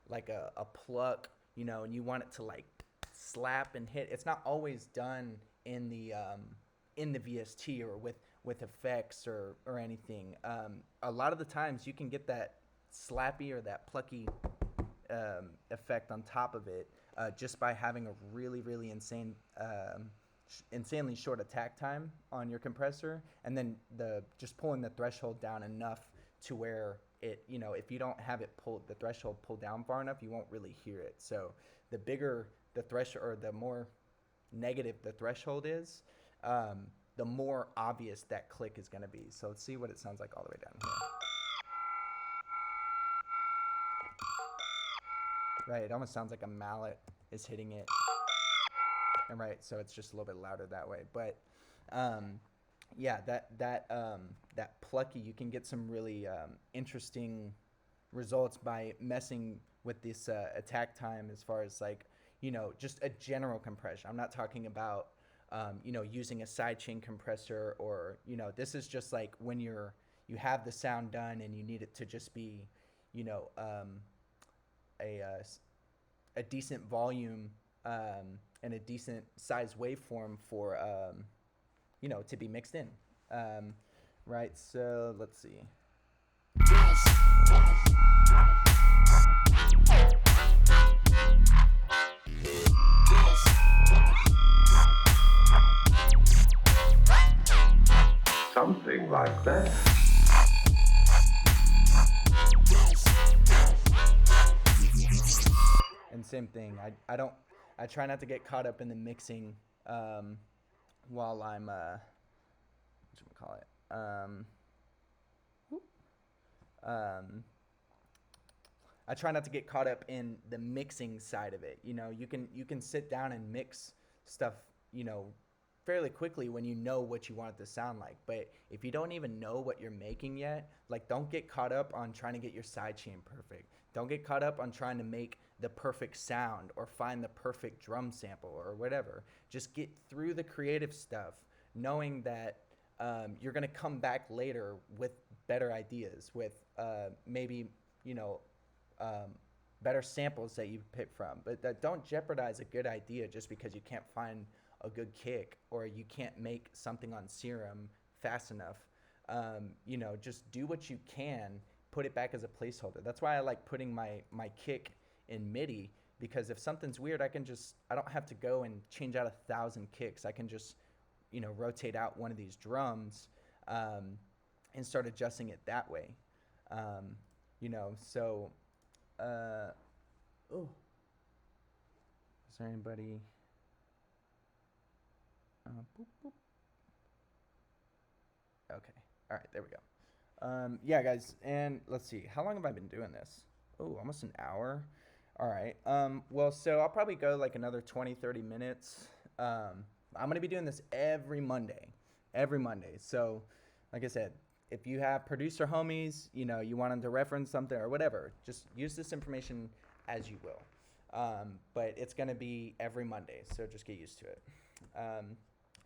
like a pluck, you know, and you want it to like slap and hit, it's not always done in the VST or with effects or anything. A lot of the times you can get that slappy or that plucky effect on top of it just by having a really, really insanely short attack time on your compressor, and then just pulling the threshold down enough to where it, you know, if you don't have it the threshold pulled down far enough, you won't really hear it. So the bigger the threshold, or the more negative the threshold is, the more obvious that click is going to be. So let's see what it sounds like all the way down here. Right, it almost sounds like a mallet is hitting it. And right, so it's just a little bit louder that way. But yeah, that plucky, you can get some really interesting results by messing with this attack time, as far as, like, you know, just a general compression. I'm not talking about you know, using a sidechain compressor, or, you know, this is just like when you have the sound done and you need it to just be, you know, a decent volume and a decent size waveform for you know, to be mixed in. Right, so let's see. Something like that. And same thing, I try not to get caught up in the mixing while I'm I try not to get caught up in the mixing side of it. You know, you can sit down and mix stuff, you know, fairly quickly when you know what you want it to sound like. But if you don't even know what you're making yet, like, don't get caught up on trying to get your sidechain perfect. Don't get caught up on trying to make the perfect sound or find the perfect drum sample or whatever. Just get through the creative stuff, knowing that you're going to come back later with better ideas, with maybe, you know, better samples that you pick from. But don't jeopardize a good idea just because you can't find a good kick, or you can't make something on Serum fast enough. You know, just do what you can, put it back as a placeholder. That's why I like putting my kick in MIDI, because if something's weird, I don't have to go and change out 1,000 kicks. I can just, you know, rotate out one of these drums and start adjusting it that way. You know, so is there anybody? Boop, boop. Okay. All right. There we go. Yeah, guys. And let's see. How long have I been doing this? Oh, almost an hour. All right. Well, so I'll probably go like another 20, 30 minutes. I'm gonna be doing this every Monday, every Monday. So, like I said, if you have producer homies, you want them to reference something or whatever, just use this information as you will. But it's gonna be every Monday, so just get used to it.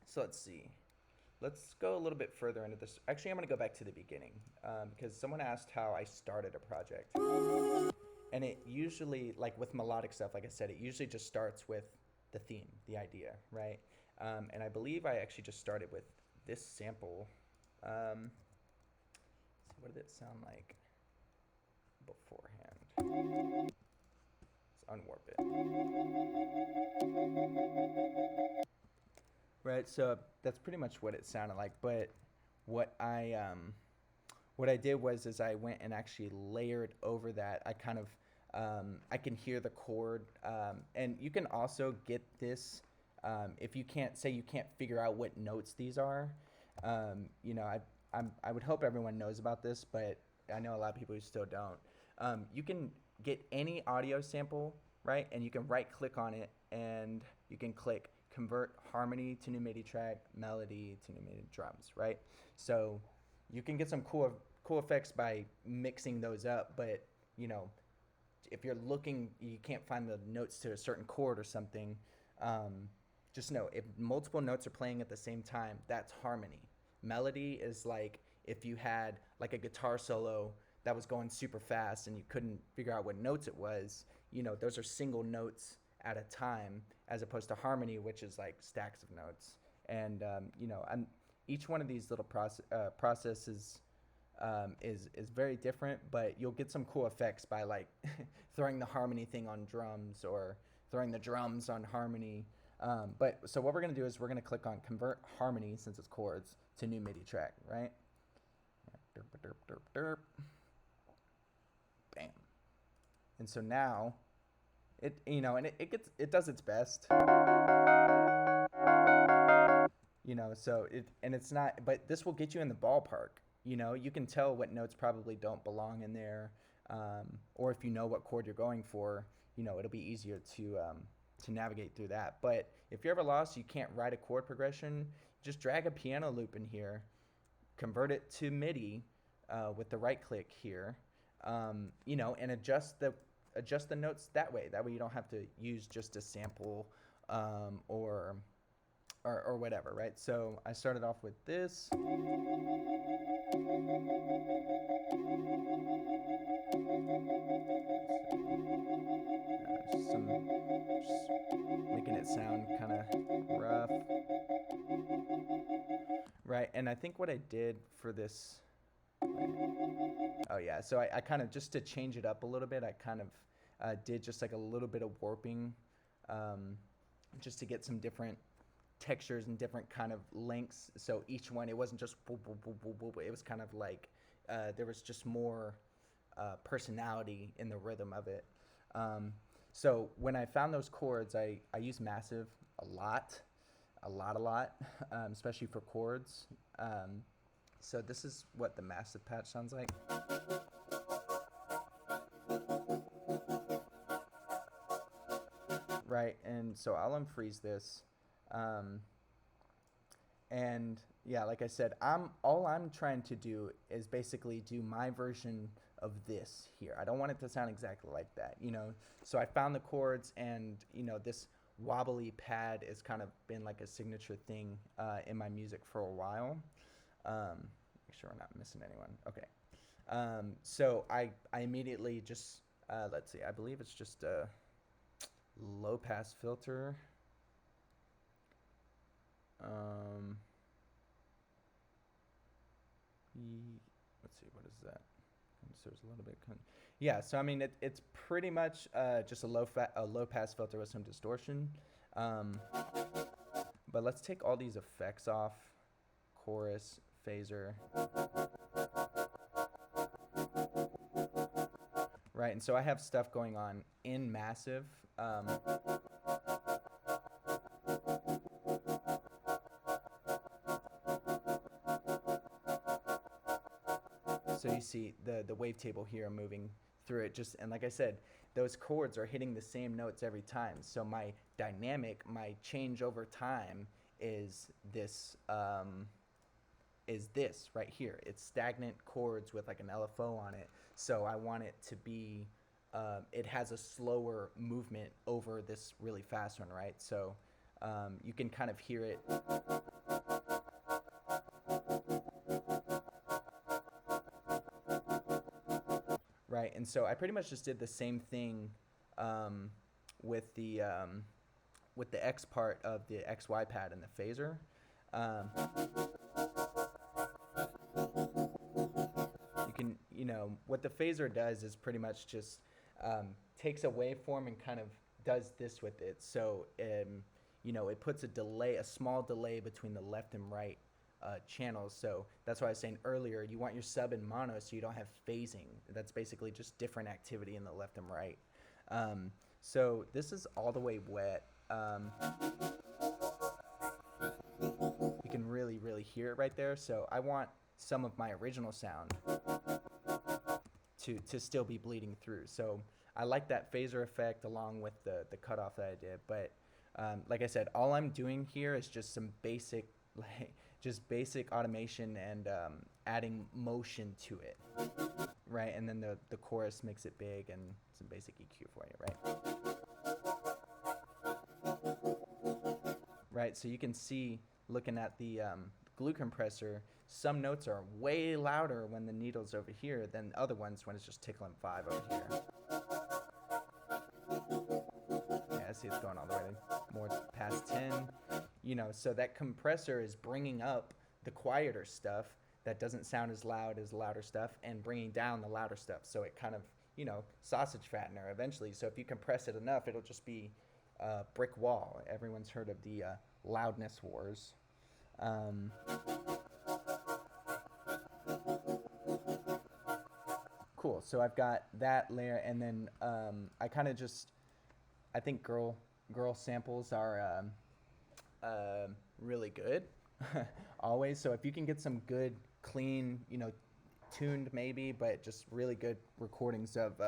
So let's see. Let's go a little bit further into this. Actually, I'm going to go back to the beginning because someone asked how I started a project. And it usually, like with melodic stuff, like I said, it usually just starts with the theme, the idea, right? And I believe I actually just started with this sample. So what did it sound like beforehand? Let's unwarp it. Right, so that's pretty much what it sounded like. But what I did was I went and actually layered over that. I kind of I can hear the chord, and you can also get this if you can't figure out what notes these are. I would hope everyone knows about this, but I know a lot of people who still don't. You can get any audio sample, right, and you can right click on it, and you can click convert harmony to new MIDI track, melody to new MIDI drums, right? So you can get some cool effects by mixing those up, but if you're looking, you can't find the notes to a certain chord or something, just know if multiple notes are playing at the same time, that's harmony. Melody is like if you had like a guitar solo that was going super fast and you couldn't figure out what notes it was, those are single notes at a time, as opposed to harmony, which is like stacks of notes. And each one of these little processes is very different, but you'll get some cool effects by like throwing the harmony thing on drums or throwing the drums on harmony. But so what we're gonna do is we're gonna click on convert harmony, since it's chords, to new MIDI track, right? Derp, derp, derp, derp. Bam. And so now it does its best. It's not, but this will get you in the ballpark. You can tell what notes probably don't belong in there, or if you know what chord you're going for, it'll be easier to navigate through that. But if you're ever lost, you can't write a chord progression, just drag a piano loop in here, convert it to MIDI with the right click here, and adjust the notes that way. That way you don't have to use just a sample or whatever, right? So I started off with this. Just making it sound kind of rough. Right, and I think what I did for this, oh yeah, so I kind of, just to change it up a little bit, I kind of did just like a little bit of warping, just to get some different textures and different kind of lengths. So each one, it wasn't just boop, boop, boop, boop, boop. It was kind of like there was just more personality in the rhythm of it. So when I found those chords, I used Massive a lot, especially for chords. So this is what the Massive patch sounds like. Right, and so I'll unfreeze this. And yeah, like I said, all I'm trying to do is basically do my version of this here. I don't want it to sound exactly like that, So I found the chords, and this wobbly pad has kind of been like a signature thing in my music for a while. Make sure we're not missing anyone. Okay. So I immediately just let's see. I believe it's just a low pass filter. Let's see, what is that? So there's a little bit. Yeah, so I mean, it's pretty much just a low pass filter with some distortion. But let's take all these effects off. Chorus, phaser. Right, and so I have stuff going on in Massive. So you see the wavetable here moving through it. And like I said, those chords are hitting the same notes every time. So my dynamic, my change over time is this right here. It's stagnant chords with like an LFO on it. So I want it to be, it has a slower movement over this really fast one, right? So you can kind of hear it. Right, and so I pretty much just did the same thing with the X part of the XY pad and the phaser. You can, what the phaser does is pretty much just takes a waveform and kind of does this with it. So, it puts a small delay between the left and right channels. So that's why I was saying earlier, you want your sub in mono so you don't have phasing. That's basically just different activity in the left and right. So this is all the way wet. You can really, really hear it right there. So I want some of my original sound to still be bleeding through. So I like that phaser effect along with the cutoff that I did. But like I said, all I'm doing here is just some basic automation and adding motion to it, right? And then the chorus makes it big and some basic EQ for you, right? Right, so you can see, looking at the glue compressor, some notes are way louder when the needle's over here than other ones when it's just tickling 5 over here. Yeah, I see it's going all the way more past 10. So that compressor is bringing up the quieter stuff that doesn't sound as loud as louder stuff and bringing down the louder stuff. So it kind of, sausage fattener eventually. So if you compress it enough, it'll just be a brick wall. Everyone's heard of the loudness wars. Cool. So I've got that layer, and then I kind of I think girl samples are really good always. So if you can get some good, clean, tuned maybe, but just really good recordings of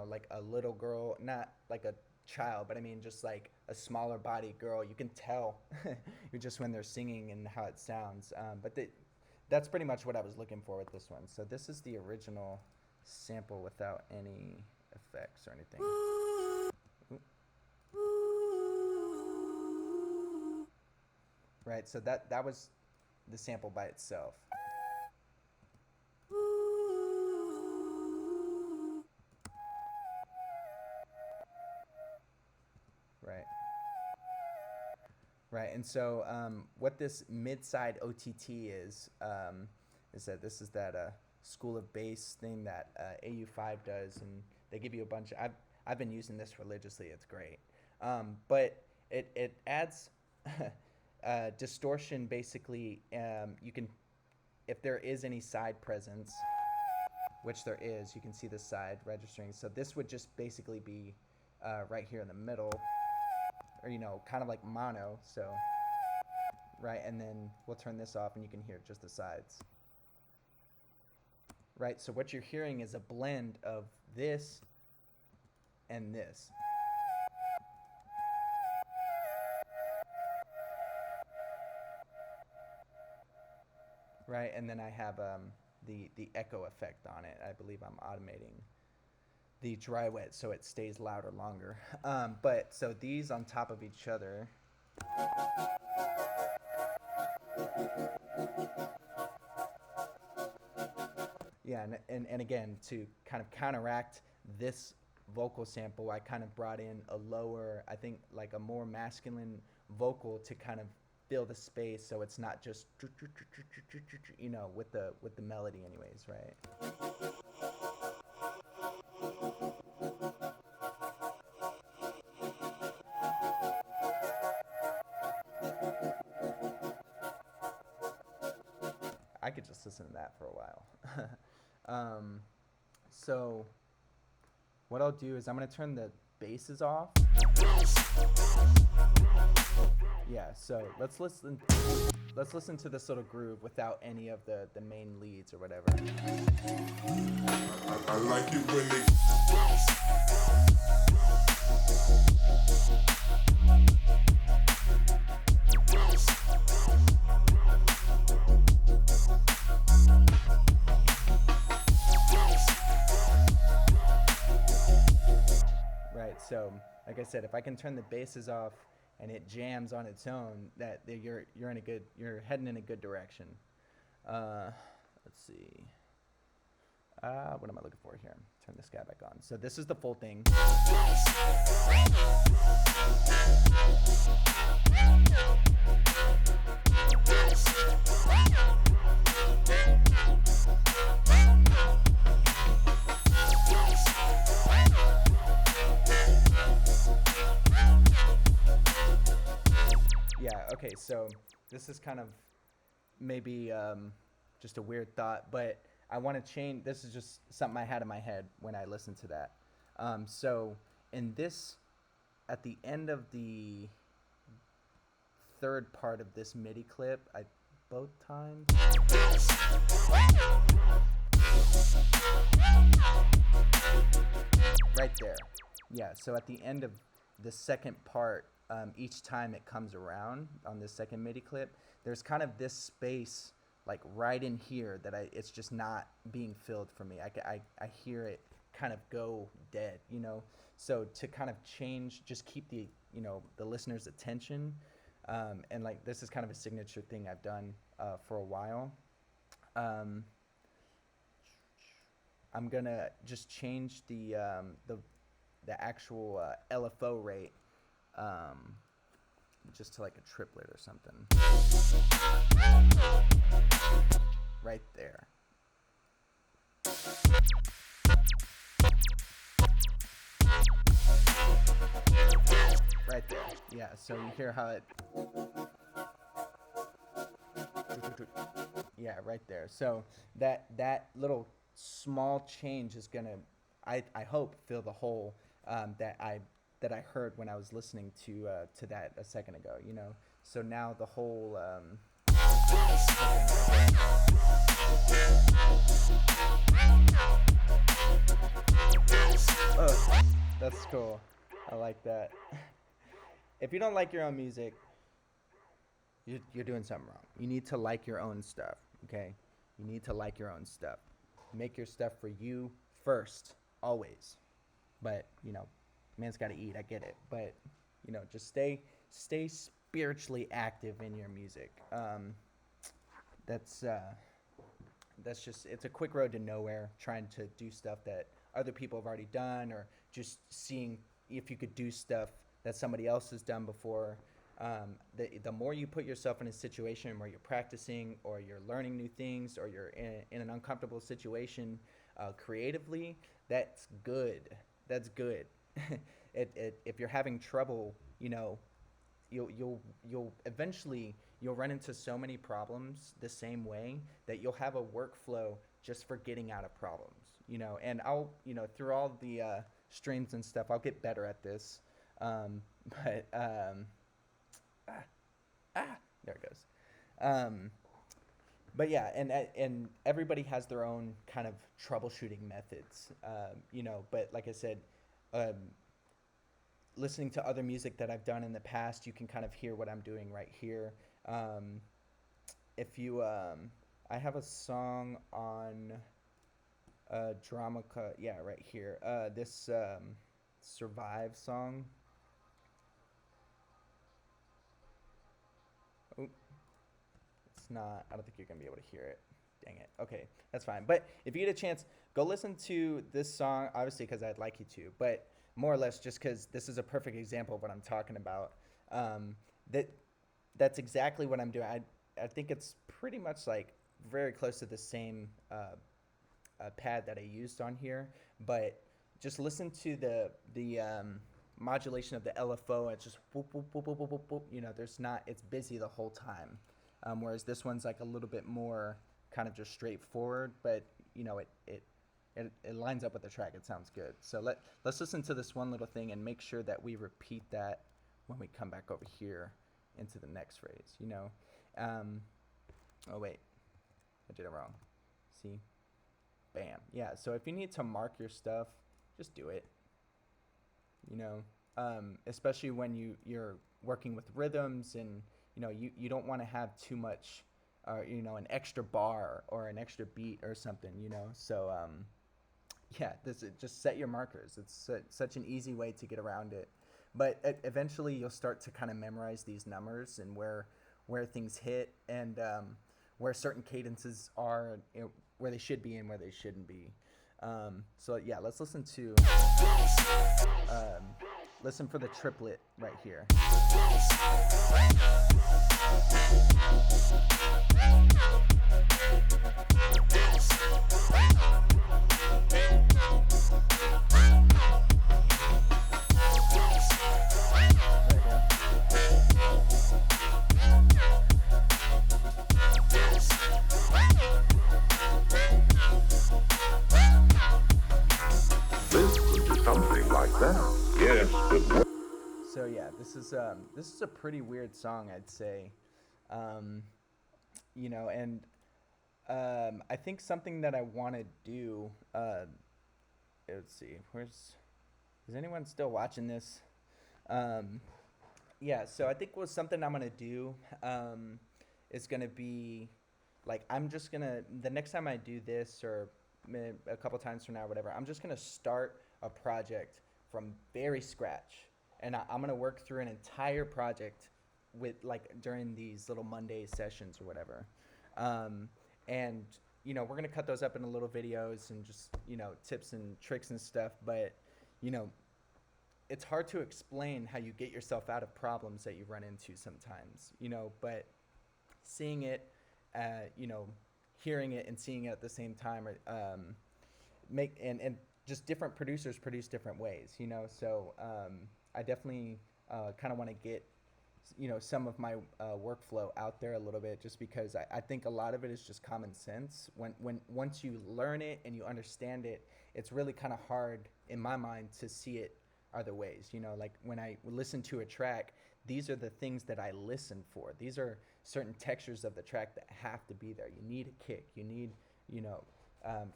like a little girl, not like a child, but I mean just like a smaller body girl, you can tell just when they're singing and how it sounds. But that's pretty much what I was looking for with this one. So this is the original sample without any effects or anything. Right, so that was the sample by itself. Right, and so what this mid-side OTT is that this is that School of Bass thing that AU5 does, and they give you a bunch. I've been using this religiously. It's great, but it adds distortion. Basically, you can, if there is any side presence, which there is, you can see the side registering. So this would just basically be right here in the middle. Or, kind of like mono, so, right, and then we'll turn this off and you can hear just the sides. Right, so what you're hearing is a blend of this and this. Right, and then I have the echo effect on it. I believe I'm automating the dry wet so it stays louder longer. But so these on top of each other. Yeah, and again, to kind of counteract this vocal sample, I kind of brought in a lower, I think like a more masculine vocal to kind of fill the space so it's not just with the melody anyways, right? I could just listen to that for a while. So what I'll do is I'm going to turn the basses off. Yeah, so let's listen. let's listen to this little groove without any of the main leads or whatever. I like it when they Right. So, like I said, if I can turn the basses off and it jams on its own, you're heading in a good direction. Let's see. What am I looking for here? Turn this guy back on. So this is the full thing. Yeah, okay, so this is kind of maybe just a weird thought, but I want to change. This is just something I had in my head when I listened to that. So in this, at the end of the third part of this MIDI clip, both times. Right there. Yeah, so at the end of the second part, each time it comes around on this second MIDI clip, there's kind of this space like right in here that it's just not being filled for me. I hear it kind of go dead, you know? So to kind of change, just keep the, you know, the listener's attention, and like this is kind of a signature thing I've done for a while. I'm gonna just change the actual LFO rate just to like a triplet or something. Right there. Right there. Yeah, so you hear how it... Yeah, right there. So that little small change is gonna, I hope, fill the hole that I heard when I was listening to that a second ago. You know, so now the whole. Oh, that's cool. I like that. If you don't like your own music, you're doing something wrong. You need to like your own stuff. Okay, you need to like your own stuff. Make your stuff for you first, always. But, you know, man's got to eat. I get it. But, you know, just stay spiritually active in your music. That's just, it's a quick road to nowhere, trying to do stuff that other people have already done, or just seeing if you could do stuff that somebody else has done before. The more you put yourself in a situation where you're practicing, or you're learning new things, or you're in an uncomfortable situation creatively, that's good. That's good. If you're having trouble, you know, you'll eventually run into so many problems the same way that you'll have a workflow just for getting out of problems, you know. And I'll, you know, through all the streams and stuff, I'll get better at this. There it goes. But yeah, and everybody has their own kind of troubleshooting methods, you know. But like I said, listening to other music that I've done in the past, you can kind of hear what I'm doing right here. If you, I have a song on Dramica, yeah, right here. This Survive song. Oop. It's not, I don't think you're going to be able to hear it. Dang it. Okay, that's fine. But if you get a chance, go listen to this song, obviously because I'd like you to, but more or less just because this is a perfect example of what I'm talking about. That's exactly what I'm doing. I think it's pretty much like very close to the same pad that I used on here, but just listen to the modulation of the LFO. It's just whoop, whoop, whoop, whoop, whoop, whoop, whoop. You know, there's not, it's busy the whole time. Whereas this one's like a little bit more kind of just straightforward, but you know, it lines up with the track. It sounds good. So let's listen to this one little thing and make sure that we repeat that when we come back over here into the next phrase, you know. Oh wait, I did it wrong. See, bam. Yeah. So if you need to mark your stuff, just do it. You know, especially when you're working with rhythms, and you don't want to have too much, an extra bar or an extra beat or something. So yeah, just set your markers. It's such an easy way to get around it. But eventually, you'll start to kind of memorize these numbers and where things hit, and where certain cadences are, where they should be and where they shouldn't be. So yeah, let's listen for the triplet right here. This would be something like that. Yes, but So yeah, this is a pretty weird song, I'd say. Um, and I think something that I want to do. Let's see, is anyone still watching this? Um, yeah, so I think was something I'm gonna do. Is gonna be like, I'm just gonna, the next time I do this, or a couple times from now, whatever, I'm just gonna start a project from very scratch, and I'm gonna work through an entire project with, like, during these little Monday sessions or whatever. And we're gonna cut those up into little videos and just tips and tricks and stuff. But you know it's hard to explain how you get yourself out of problems that you run into sometimes. But seeing it, you know, hearing it and seeing it at the same time, make and just different producers produce different ways. So I definitely kind of want to get some of my workflow out there a little bit, just because I think a lot of it is just common sense. When once you learn it and you understand it, it's really kind of hard in my mind to see it other ways. Like when I listen to a track, these are the things that I listen for. These are certain textures of the track that have to be there. You need a kick. You need,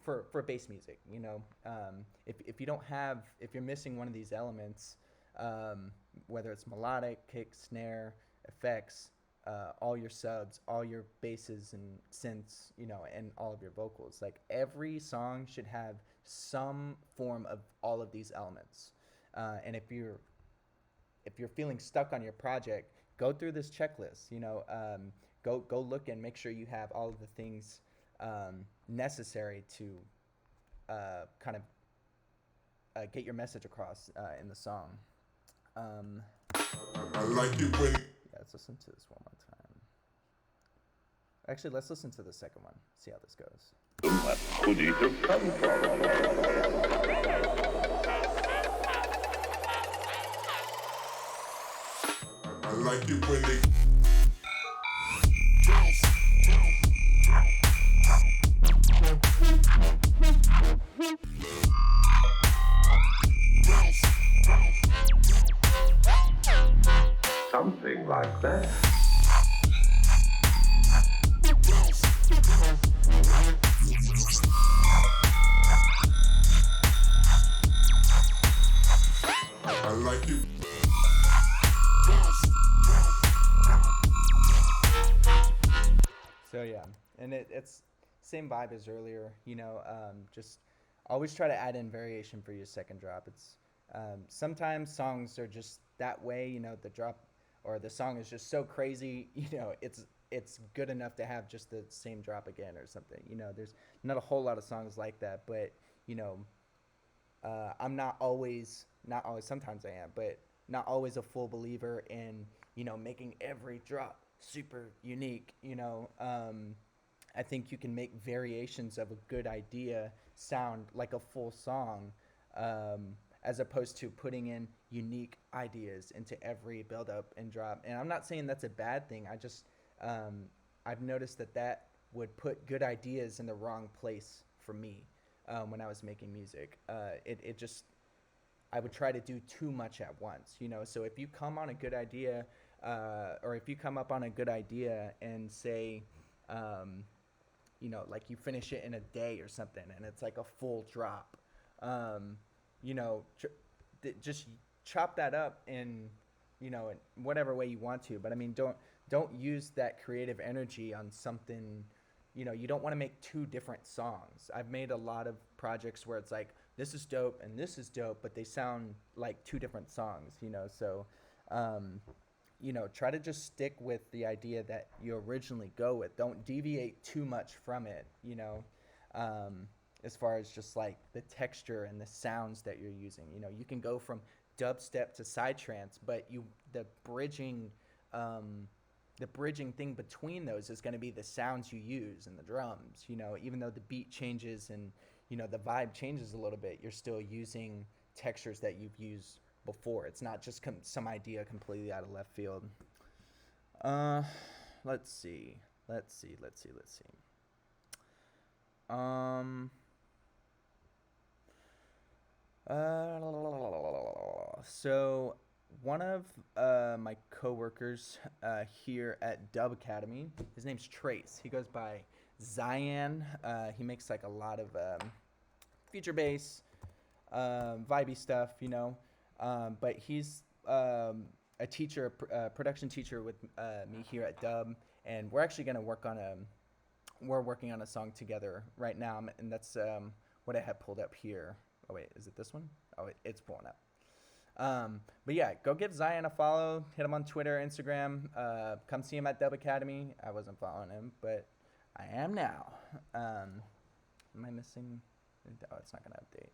for bass music, if you don't have, if you're missing one of these elements, whether it's melodic, kick, snare, effects, all your subs, all your basses and synths, and all of your vocals. Like, every song should have some form of all of these elements. And if you're feeling stuck on your project, go through this checklist. Go look and make sure you have all of the things necessary to kind of get your message across in the song. I like it when Yeah, let's listen to this one more time. Actually, let's listen to the second one. See how this goes. that could he have come from? I like it when they Something like that. I like it. So yeah, and it's same vibe as earlier. Just always try to add in variation for your second drop. It's sometimes songs are just that way. The drop or the song is just so crazy. It's good enough to have just the same drop again or something. There's not a whole lot of songs like that, but I'm not always. Sometimes I am, but not always a full believer in making every drop super unique. I think you can make variations of a good idea sound like a full song, as opposed to putting in unique ideas into every build up and drop. And I'm not saying that's a bad thing. I just I've noticed that would put good ideas in the wrong place for me when I was making music. It just, I would try to do too much at once. So if you come on a good idea, or if you come up on a good idea and say, like you finish it in a day or something, and it's like a full drop, um, just chop that up in whatever way you want to. But I mean, don't use that creative energy on something. You don't want to make two different songs. I've made a lot of projects where it's like, this is dope and this is dope, but they sound like two different songs. So try to just stick with the idea that you originally go with. Don't deviate too much from it, as far as just like the texture and the sounds that you're using. You can go from dubstep to psytrance, but the bridging thing between those is going to be the sounds you use and the drums. Even though the beat changes and the vibe changes a little bit, you're still using textures that you've used before. It's not just some idea completely out of left field. Let's see. So one of my coworkers here at Dub Academy, his name's Trace. He goes by Zion. He makes like a lot of feature bass, vibey stuff, but he's a teacher, production teacher with me here at Dub, and we're actually gonna we're working on a song together right now, and that's what I have pulled up here. Oh wait, is it this one? Oh, it's pulling up. But yeah, go give Zion a follow. Hit him on Twitter, Instagram. Come see him at Dub Academy. I wasn't following him, but I am now. Am I missing? Oh, it's not gonna update.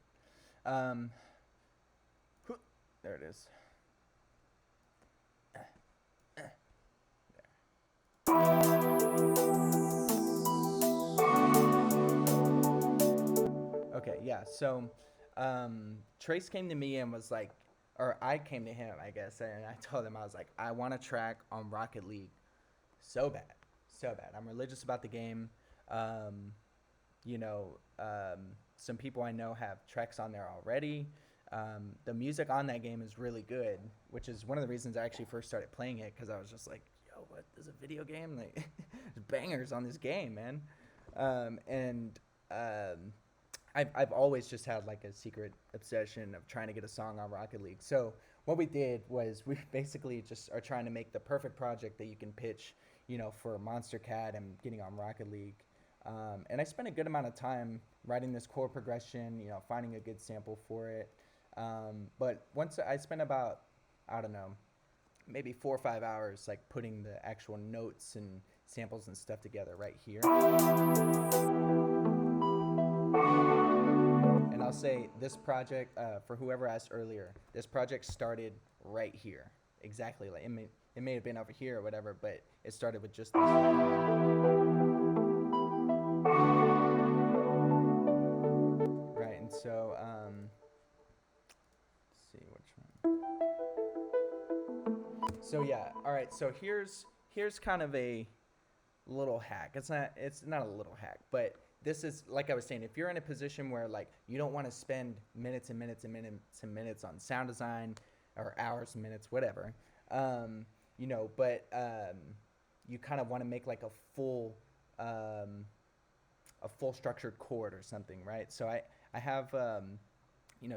There it is. Okay, yeah. So Trace came to me and was like, or I came to him, I guess, and I told him, I was like, I want a track on Rocket League so bad. I'm religious about the game. Some people I know have tracks on there already. The music on that game is really good, which is one of the reasons I actually first started playing it, because I was just like, yo, what is a video game? Like, there's bangers on this game, man. I've always just had like a secret obsession of trying to get a song on Rocket League. So what we did was we basically just are trying to make the perfect project that you can pitch, for Monster Cat and getting on Rocket League. And I spent a good amount of time writing this chord progression, finding a good sample for it. But once I spent about, I don't know, maybe 4 or 5 hours like putting the actual notes and samples and stuff together right here. And I'll say this project, for whoever asked earlier, this project started right here. Exactly. Like it may have been over here or whatever, but it started with just this. Right, and so let's see which one. So yeah, all right. So here's kind of a little hack. It's not a little hack, but this is, like I was saying, if you're in a position where like you don't want to spend minutes and minutes and minutes and minutes on sound design, or hours and minutes, whatever, but you kind of want to make like a full structured chord or something, right? So I have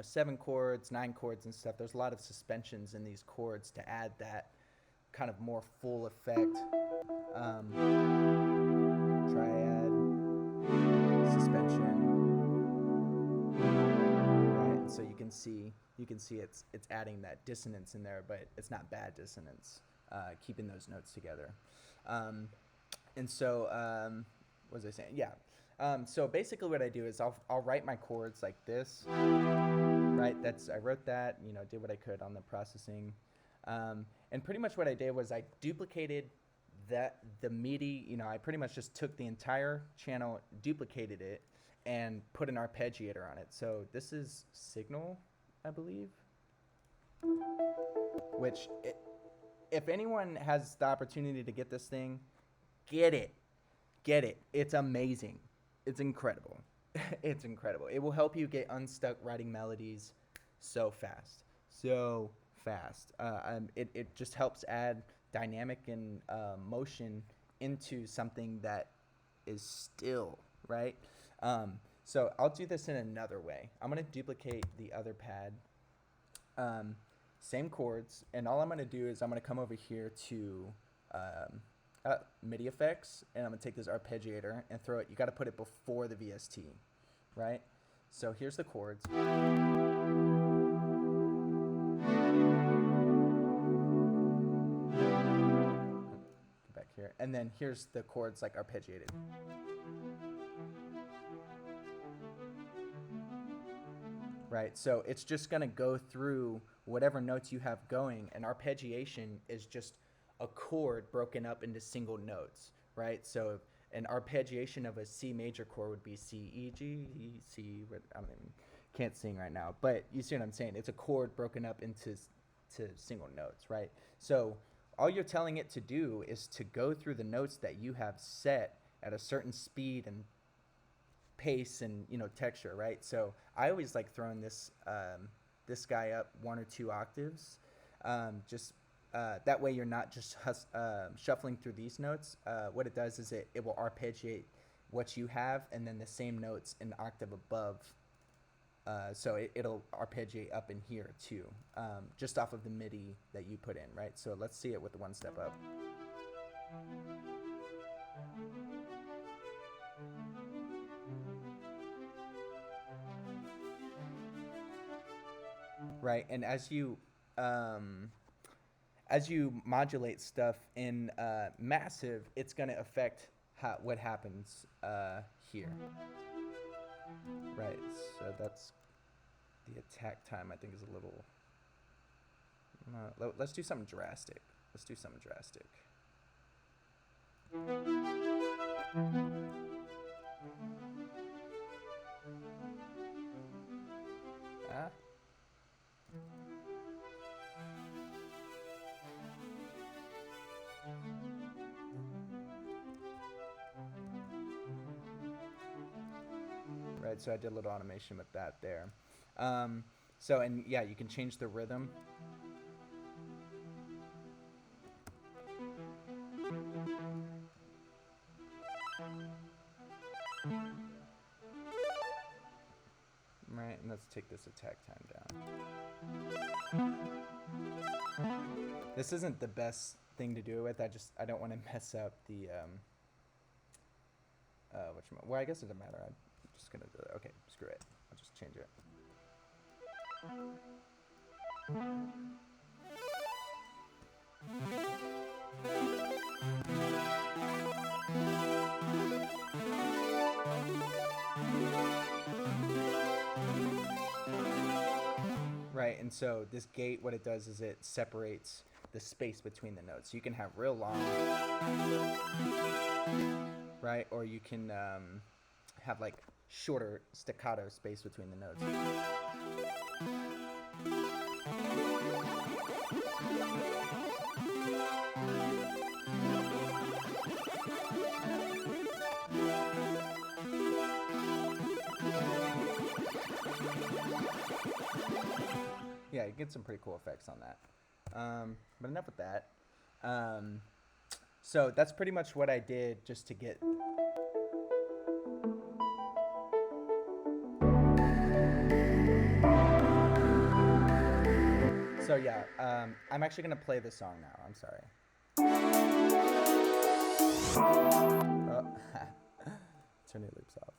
7 chords, 9 chords and stuff. There's a lot of suspensions in these chords to add that kind of more full effect. Triad, suspension, right? And so you can see it's adding that dissonance in there, but it's not bad dissonance, keeping those notes together. And so what was I saying? Yeah. So basically what I do is I'll write my chords like this, right? I wrote that, did what I could on the processing. And pretty much what I did was I duplicated the MIDI, I pretty much just took the entire channel, duplicated it, and put an arpeggiator on it. So this is Signal, I believe, which if anyone has the opportunity to get this thing, get it. It's amazing. It's incredible. It's incredible. It will help you get unstuck writing melodies so fast. It just helps add dynamic and motion into something that is still, right? So I'll do this in another way. I'm going to duplicate the other pad, same chords, and all I'm going to do is I'm going to come over here to MIDI effects, and I'm going to take this arpeggiator and throw it. You got to put it before the VST, right? So here's the chords. Go back here, and then here's the chords like arpeggiated. Right, so it's just going to go through whatever notes you have going, and arpeggiation is just a chord broken up into single notes, right? So an arpeggiation of a C major chord would be C, E, G, E, C. I don't even, can't sing right now, but you see what I'm saying? It's a chord broken up into single notes, right? So all you're telling it to do is to go through the notes that you have set at a certain speed and pace and, you know, texture, right? So I always like throwing this this guy up 1 or 2 octaves, that way you're not just shuffling through these notes. What it does is it will arpeggiate what you have and then the same notes an octave above, so it'll arpeggiate up in here too, just off of the MIDI that you put in, right? So let's see it with the one step up. Right, and as you modulate stuff in massive, it's going to affect what happens here. Right, so that's the attack time. I think is a little. Let's do something drastic. Let's do something drastic. Ah. Right, so I did a little automation with that there. So, and yeah, you can change the rhythm. Right, and let's take this attack time down. This isn't the best thing to do it with. I don't want to mess up the well, I guess it doesn't matter. I'm just gonna do it. Okay, screw it. I'll just change it. Right, and so this gate, what it does is it separates the space between the notes. You can have real long, right, or you can have like shorter staccato space between the notes. Yeah, you get some pretty cool effects on that. But enough with that. So that's pretty much what I did just to get. So yeah, I'm actually gonna play this song now. I'm sorry. Oh. Turn your loops off.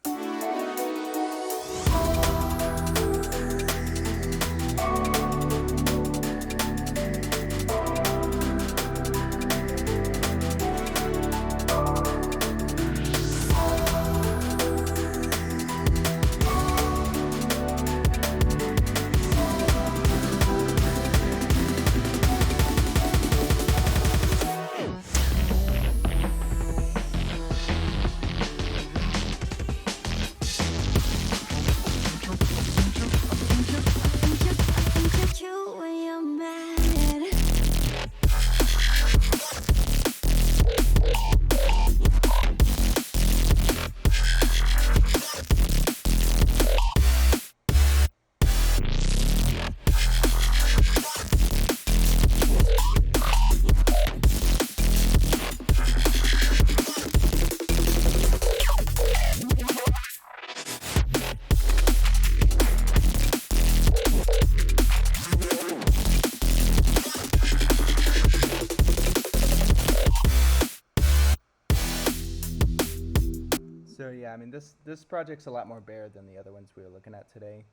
So yeah, I mean this project's a lot more bare than the other ones we were looking at today.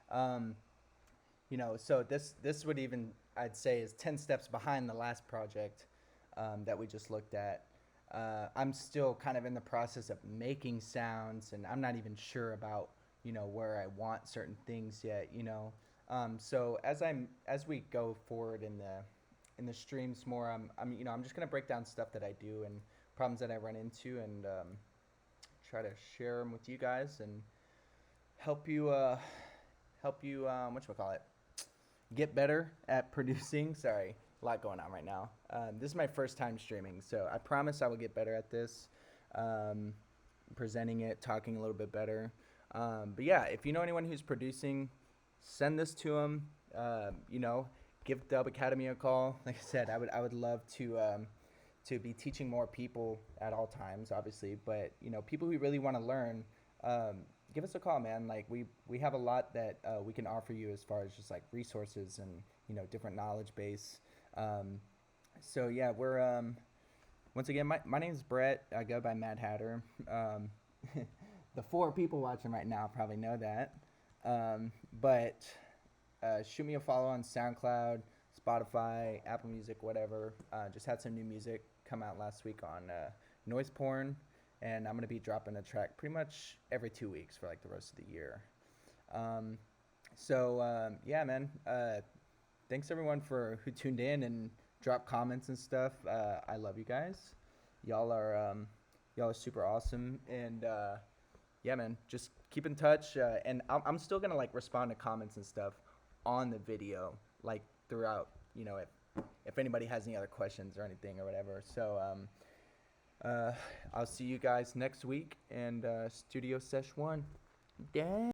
Um, so this would even, I'd say, is 10 steps behind the last project that we just looked at. I'm still kind of in the process of making sounds, and I'm not even sure about where I want certain things yet. So as we go forward in the streams more, I'm just gonna break down stuff that I do and problems that I run into, and try to share them with you guys and help you whatchamacallit, get better at producing. Sorry, a lot going on right now. This is my first time streaming, so I promise I will get better at this, presenting it, talking a little bit better. But yeah, if you know anyone who's producing, send this to them. Give Dub Academy a call. Like I said, I would love to be teaching more people at all times, obviously. But people who really want to learn, give us a call, man. Like we have a lot that we can offer you as far as just like resources and different knowledge base. So yeah, we're once again, my name's Brett. I go by Madhatter. The 4 people watching right now probably know that. But shoot me a follow on SoundCloud, Spotify, Apple Music, whatever. Just had some new music come out last week on Noise Porn, and I'm gonna be dropping a track pretty much every 2 weeks for like the rest of the year. Yeah, man. Thanks everyone who tuned in and dropped comments and stuff. I love you guys. Y'all are super awesome, and yeah, man. Just keep in touch, and I'm still gonna like respond to comments and stuff on the video, like throughout. If anybody has any other questions or anything or whatever. So I'll see you guys next week, and Studio Sesh 1. Dang.